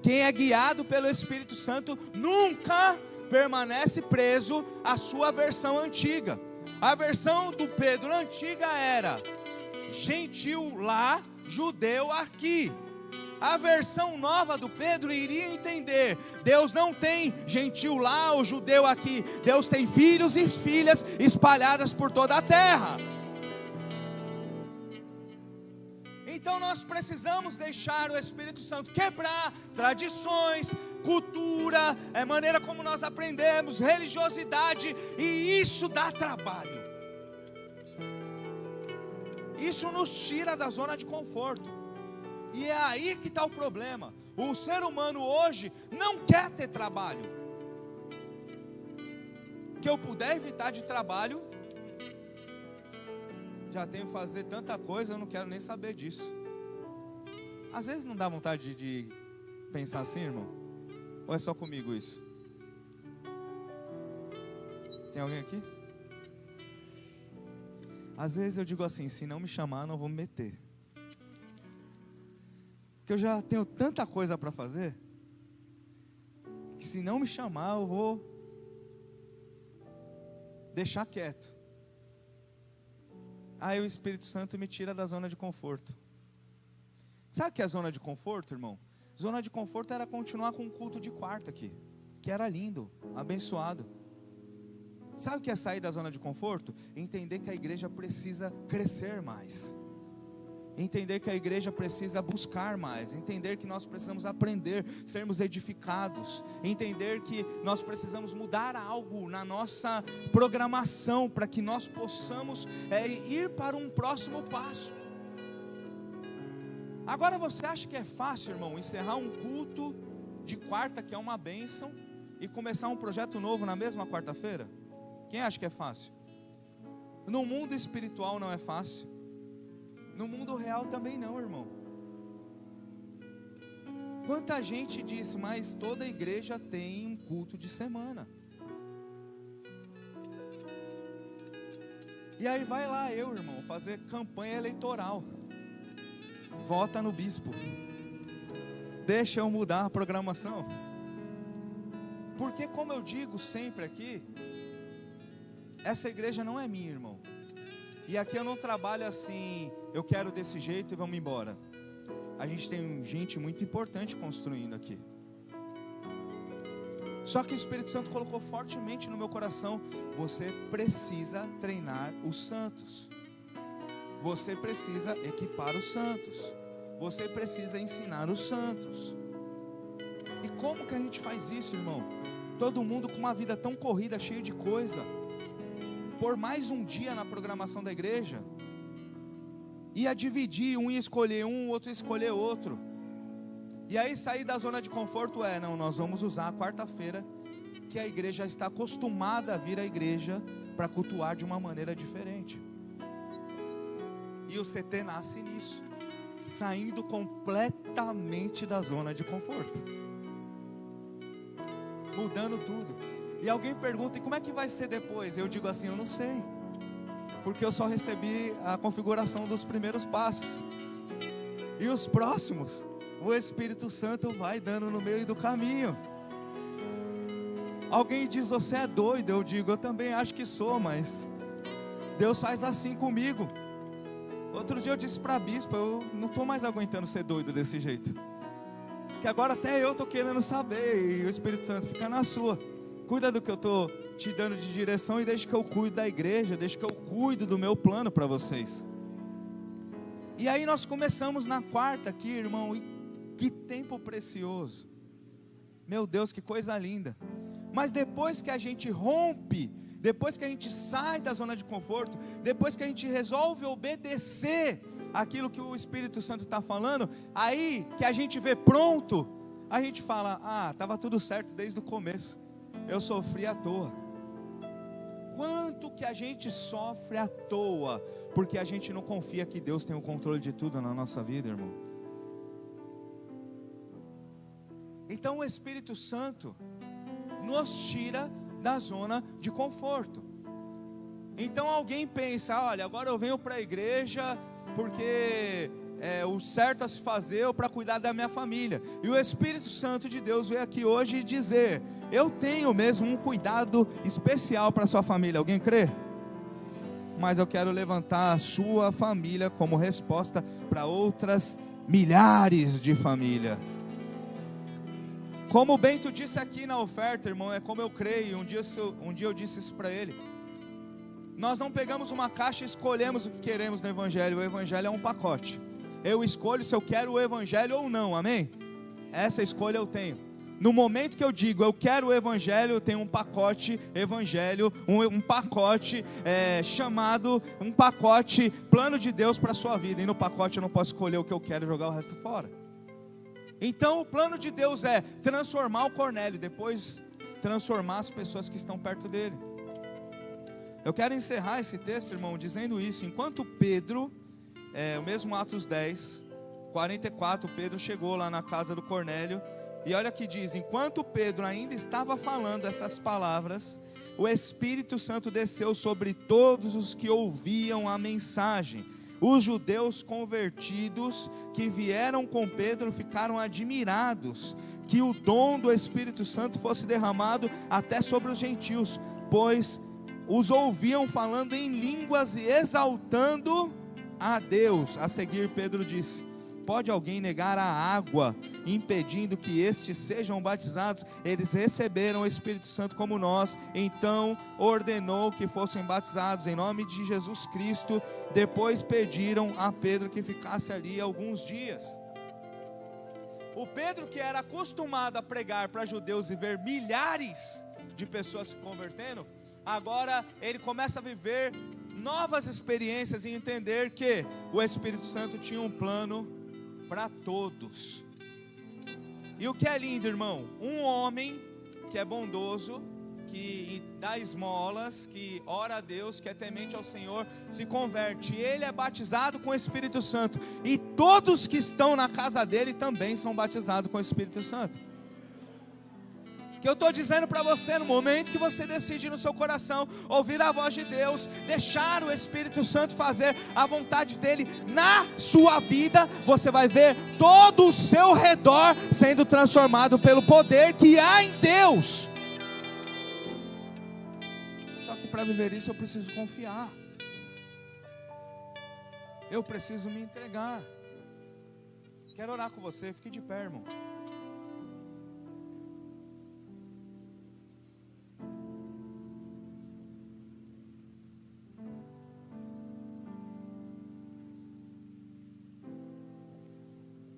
Speaker 1: Quem é guiado pelo Espírito Santo nunca permanece preso à sua versão antiga. A versão do Pedro antiga era gentil lá, judeu aqui. A versão nova do Pedro iria entender: Deus não tem gentil lá ou judeu aqui. Deus tem filhos e filhas espalhadas por toda a terra. Então nós precisamos deixar o Espírito Santo quebrar tradições, cultura, maneira como nós aprendemos, religiosidade, e isso dá trabalho. Isso nos tira da zona de conforto. E é aí que está o problema. O ser humano hoje não quer ter trabalho. Que eu puder evitar de trabalho, já tenho que fazer tanta coisa, eu não quero nem saber disso. Às vezes não dá vontade de pensar assim, irmão? Ou é só comigo isso? Tem alguém aqui? Às vezes eu digo assim: se não me chamar, não vou me meter. Que eu já tenho tanta coisa para fazer, que se não me chamar, eu vou deixar quieto. Aí o Espírito Santo me tira da zona de conforto. Sabe o que é zona de conforto, irmão? Zona de conforto era continuar com o culto de quarta aqui, que era lindo, abençoado. Sabe o que é sair da zona de conforto? Entender que a igreja precisa crescer mais, entender que a igreja precisa buscar mais, entender que nós precisamos aprender, sermos edificados, entender que nós precisamos mudar algo na nossa programação, para que nós possamos ir para um próximo passo. Agora você acha que é fácil, irmão, encerrar um culto de quarta, que é uma bênção, e começar um projeto novo na mesma quarta-feira? Quem acha que é fácil? No mundo espiritual não é fácil, no mundo real também não, irmão. Quanta gente diz: mas toda igreja tem um culto de semana. E aí vai lá eu, irmão, fazer campanha eleitoral. Vota no bispo. Deixa eu mudar a programação. Porque, como eu digo sempre aqui, essa igreja não é minha, irmão. E aqui eu não trabalho assim, eu quero desse jeito e vamos embora. A gente tem gente muito importante construindo aqui. Só que o Espírito Santo colocou fortemente no meu coração: você precisa treinar os santos. Você precisa equipar os santos. Você precisa ensinar os santos. E como que a gente faz isso, irmão? Todo mundo com uma vida tão corrida, cheia de coisa, por mais um dia na programação da igreja, ia dividir, um ia escolher um, outro ia escolher outro. E aí sair da zona de conforto não, nós vamos usar a quarta-feira, que a igreja está acostumada a vir à igreja para cultuar de uma maneira diferente. E o CT nasce nisso, saindo completamente da zona de conforto, mudando tudo. E alguém pergunta: e como é que vai ser depois? Eu digo assim: eu não sei, porque eu só recebi a configuração dos primeiros passos, e os próximos o Espírito Santo vai dando no meio do caminho. Alguém diz: você é doido. Eu digo: eu também acho que sou, mas Deus faz assim comigo. Outro dia eu disse para a bispa: eu não estou mais aguentando ser doido desse jeito, que agora até eu estou querendo saber, e o Espírito Santo fica na sua. Cuida do que eu estou te dando de direção, e deixa que eu cuido da igreja, deixa que eu cuido do meu plano para vocês. E aí nós começamos na quarta aqui, irmão, e que tempo precioso. Meu Deus, que coisa linda. Mas depois que a gente rompe, depois que a gente sai da zona de conforto, depois que a gente resolve obedecer aquilo que o Espírito Santo está falando, aí que a gente vê pronto, a gente fala: estava tudo certo desde o começo, eu sofri à toa. Quanto que a gente sofre à toa, porque a gente não confia que Deus tem o controle de tudo na nossa vida, irmão. Então o Espírito Santo nos tira da zona de conforto. Então alguém pensa: olha, agora eu venho para a igreja porque o certo a se fazer é para cuidar da minha família. E o Espírito Santo de Deus veio aqui hoje dizer: eu tenho mesmo um cuidado especial para a sua família. Alguém crê? Mas eu quero levantar a sua família como resposta para outras milhares de famílias. Como o Bento disse aqui na oferta, irmão, é como eu creio. Um dia eu disse isso para ele. Nós não pegamos uma caixa e escolhemos o que queremos no Evangelho. O Evangelho é um pacote. Eu escolho se eu quero o Evangelho ou não, amém? Essa escolha eu tenho. No momento que eu digo eu quero o Evangelho, eu tenho um pacote Evangelho, um pacote chamado, um pacote plano de Deus para a sua vida. E no pacote eu não posso escolher o que eu quero e jogar o resto fora. Então o plano de Deus é transformar o Cornélio, depois transformar as pessoas que estão perto dele. Eu quero encerrar esse texto, irmão, dizendo isso. Enquanto Pedro, o mesmo Atos 10, 44, Pedro chegou lá na casa do Cornélio, e olha que diz: enquanto Pedro ainda estava falando essas palavras, o Espírito Santo desceu sobre todos os que ouviam a mensagem. Os judeus convertidos que vieram com Pedro ficaram admirados que o dom do Espírito Santo fosse derramado até sobre os gentios, pois os ouviam falando em línguas e exaltando a Deus. A seguir Pedro disse: pode alguém negar a água, impedindo que estes sejam batizados? Eles receberam o Espírito Santo como nós. Então ordenou que fossem batizados em nome de Jesus Cristo. Depois pediram a Pedro que ficasse ali alguns dias. O Pedro, que era acostumado a pregar para judeus e ver milhares de pessoas se convertendo, agora ele começa a viver novas experiências e entender que o Espírito Santo tinha um plano para todos. E o que é lindo, irmão, um homem que é bondoso, que dá esmolas, que ora a Deus, que é temente ao Senhor, se converte, ele é batizado com o Espírito Santo, e todos que estão na casa dele também são batizados com o Espírito Santo. Que eu estou dizendo para você, no momento que você decide no seu coração ouvir a voz de Deus, deixar o Espírito Santo fazer a vontade dele na sua vida, você vai ver todo o seu redor sendo transformado pelo poder que há em Deus. Só que para viver isso eu preciso confiar. Eu preciso me entregar. Quero orar com você, fique de pé, irmão.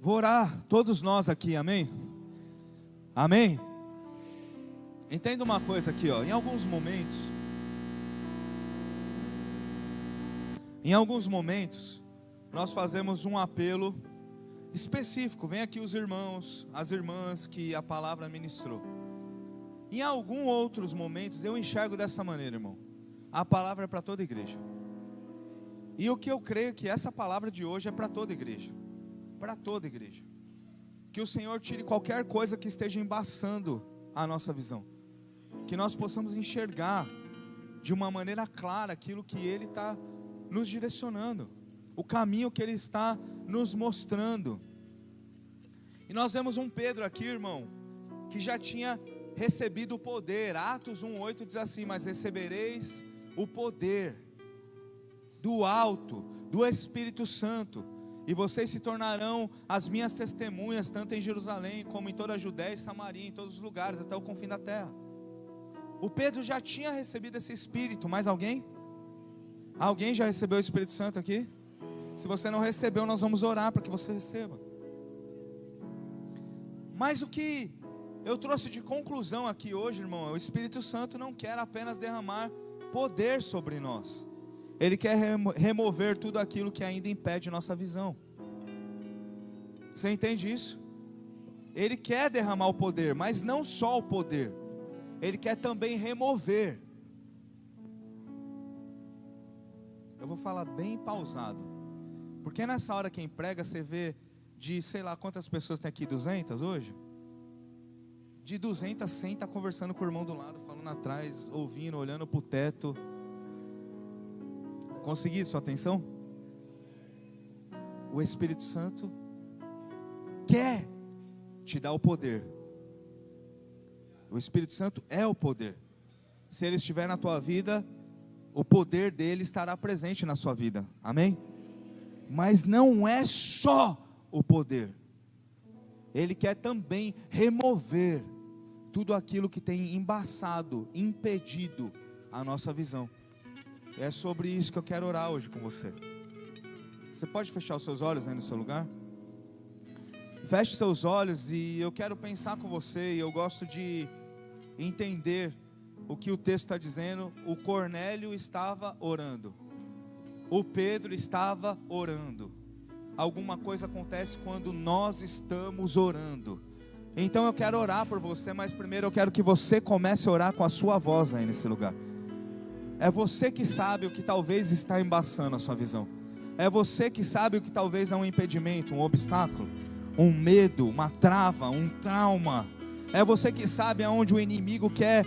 Speaker 1: Vou orar, todos nós aqui, amém? Amém? Entenda uma coisa aqui, ó. Em alguns momentos, nós fazemos um apelo específico. Vem aqui os irmãos, as irmãs que a palavra ministrou. Em alguns outros momentos, eu enxergo dessa maneira, irmão. A palavra é para toda igreja. E o que eu creio que essa palavra de hoje é para toda igreja. Para toda igreja. Que o Senhor tire qualquer coisa que esteja embaçando a nossa visão. Que nós possamos enxergar de uma maneira clara aquilo que Ele está nos direcionando, o caminho que Ele está nos mostrando. E nós vemos um Pedro aqui, irmão, que já tinha recebido o poder. Atos 1:8 diz assim: mas recebereis o poder do alto, do Espírito Santo, e vocês se tornarão as minhas testemunhas, tanto em Jerusalém, como em toda a Judéia e Samaria, em todos os lugares, até o confim da terra. O Pedro já tinha recebido esse Espírito. Mais alguém? Alguém já recebeu o Espírito Santo aqui? Se você não recebeu, nós vamos orar para que você receba. Mas o que eu trouxe de conclusão aqui hoje, irmão, é o Espírito Santo não quer apenas derramar poder sobre nós. Ele quer remover tudo aquilo que ainda impede nossa visão. Você entende isso? Ele quer derramar o poder, mas não só o poder. Ele quer também remover. Eu vou falar bem pausado. Porque nessa hora quem prega, você vê de, sei lá, quantas pessoas tem aqui? 200 hoje? De 200, 100 está conversando com o irmão do lado, falando atrás, ouvindo, olhando para o teto. Consegui sua atenção? O Espírito Santo quer te dar o poder. O Espírito Santo é o poder. Se Ele estiver na tua vida, o poder dele estará presente na sua vida. Amém? Mas não é só o poder. Ele quer também remover tudo aquilo que tem embaçado, impedido a nossa visão. É sobre isso que eu quero orar hoje com você. Você pode fechar os seus olhos aí no seu lugar? Feche seus olhos e eu quero pensar com você. E eu gosto de entender o que o texto está dizendo. O Cornélio estava orando. O Pedro estava orando. Alguma coisa acontece quando nós estamos orando. Então eu quero orar por você, mas primeiro eu quero que você comece a orar com a sua voz aí nesse lugar. É você que sabe o que talvez está embaçando a sua visão. É você que sabe o que talvez é um impedimento, um obstáculo, um medo, uma trava, um trauma. É você que sabe aonde o inimigo quer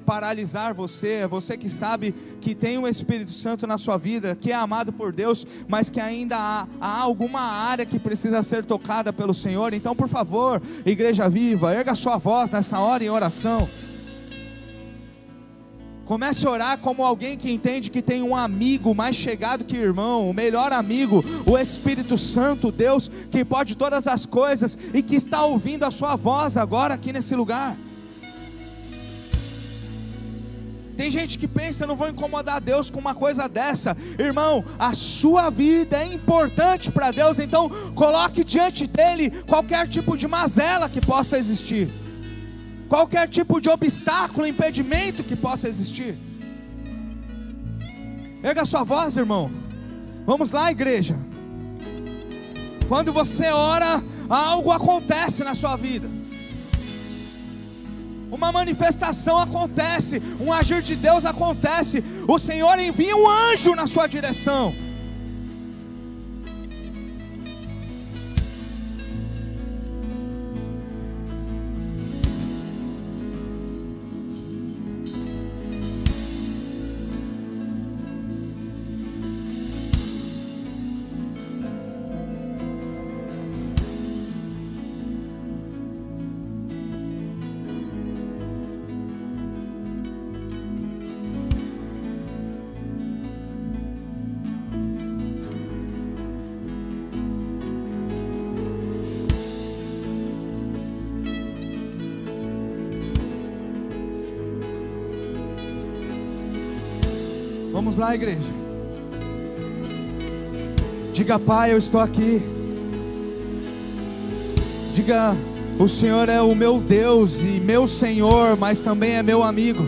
Speaker 1: paralisar você. É você que sabe que tem um Espírito Santo na sua vida, que é amado por Deus, mas que ainda há alguma área que precisa ser tocada pelo Senhor. Então, por favor, Igreja Viva, erga a sua voz nessa hora em oração. Comece a orar como alguém que entende que tem um amigo mais chegado que irmão, o melhor amigo, o Espírito Santo, Deus, que pode todas as coisas e que está ouvindo a sua voz agora aqui nesse lugar. Tem gente que pensa, eu não vou incomodar Deus com uma coisa dessa. Irmão, a sua vida é importante para Deus, então coloque diante dele qualquer tipo de mazela que possa existir. Qualquer tipo de obstáculo, impedimento que possa existir. Erga a sua voz, irmão. Vamos lá, igreja. Quando você ora, algo acontece na sua vida. Uma manifestação acontece, um agir de Deus acontece. O Senhor envia um anjo na sua direção. Vamos lá, igreja. Diga: Pai, eu estou aqui. Diga: o Senhor é o meu Deus e meu Senhor, mas também é meu amigo.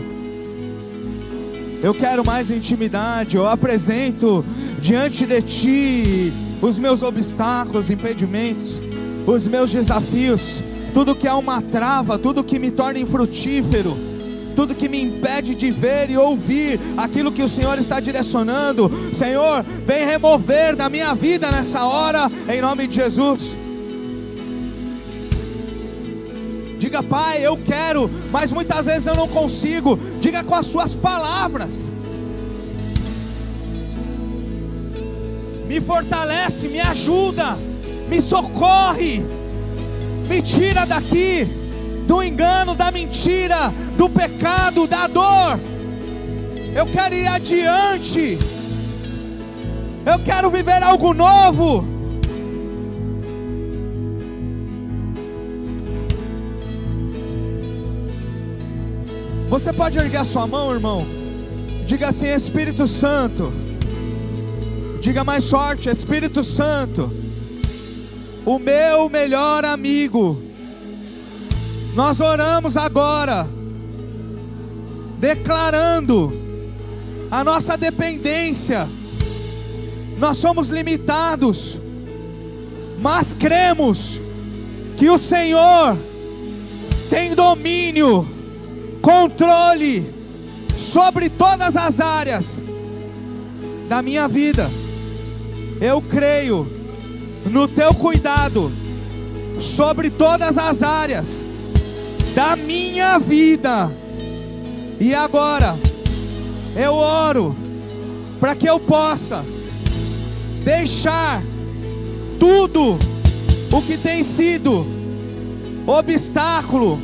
Speaker 1: Eu quero mais intimidade. Eu apresento diante de Ti os meus obstáculos, impedimentos, os meus desafios, tudo que é uma trava, tudo que me torna infrutífero, tudo que me impede de ver e ouvir aquilo que o Senhor está direcionando. Senhor, vem remover da minha vida nessa hora, em nome de Jesus. Diga: Pai, eu quero, mas muitas vezes eu não consigo. Diga com as suas palavras. Me fortalece, me ajuda, me socorre, me tira daqui, do engano, da mentira, do pecado, da dor. Eu quero ir adiante, eu quero viver algo novo. Você pode erguer a sua mão, irmão? Diga assim: Espírito Santo. Diga mais forte: Espírito Santo, o meu melhor amigo. Nós oramos agora, declarando a nossa dependência. Nós somos limitados, mas cremos que o Senhor tem domínio, controle sobre todas as áreas da minha vida. Eu creio no Teu cuidado sobre todas as áreas da minha vida. E agora eu oro para que eu possa deixar tudo o que tem sido obstáculo,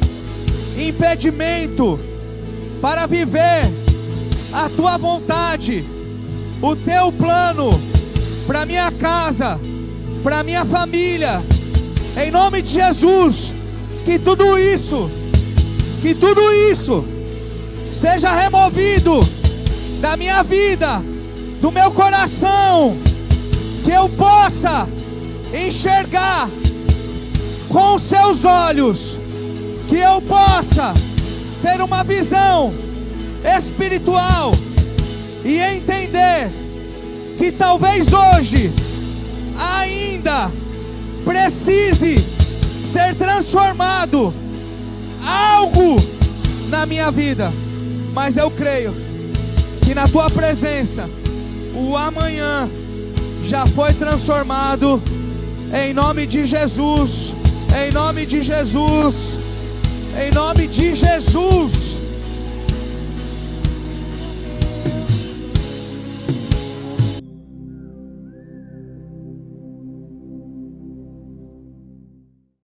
Speaker 1: impedimento para viver a Tua vontade, o Teu plano para minha casa, para minha família, em nome de Jesus. Que tudo isso seja removido da minha vida, do meu coração, que eu possa enxergar com os Seus olhos, que eu possa ter uma visão espiritual e entender que talvez hoje ainda precise ser transformado algo na minha vida, mas eu creio que na Tua presença o amanhã já foi transformado, em nome de Jesus, em nome de Jesus, em nome de Jesus.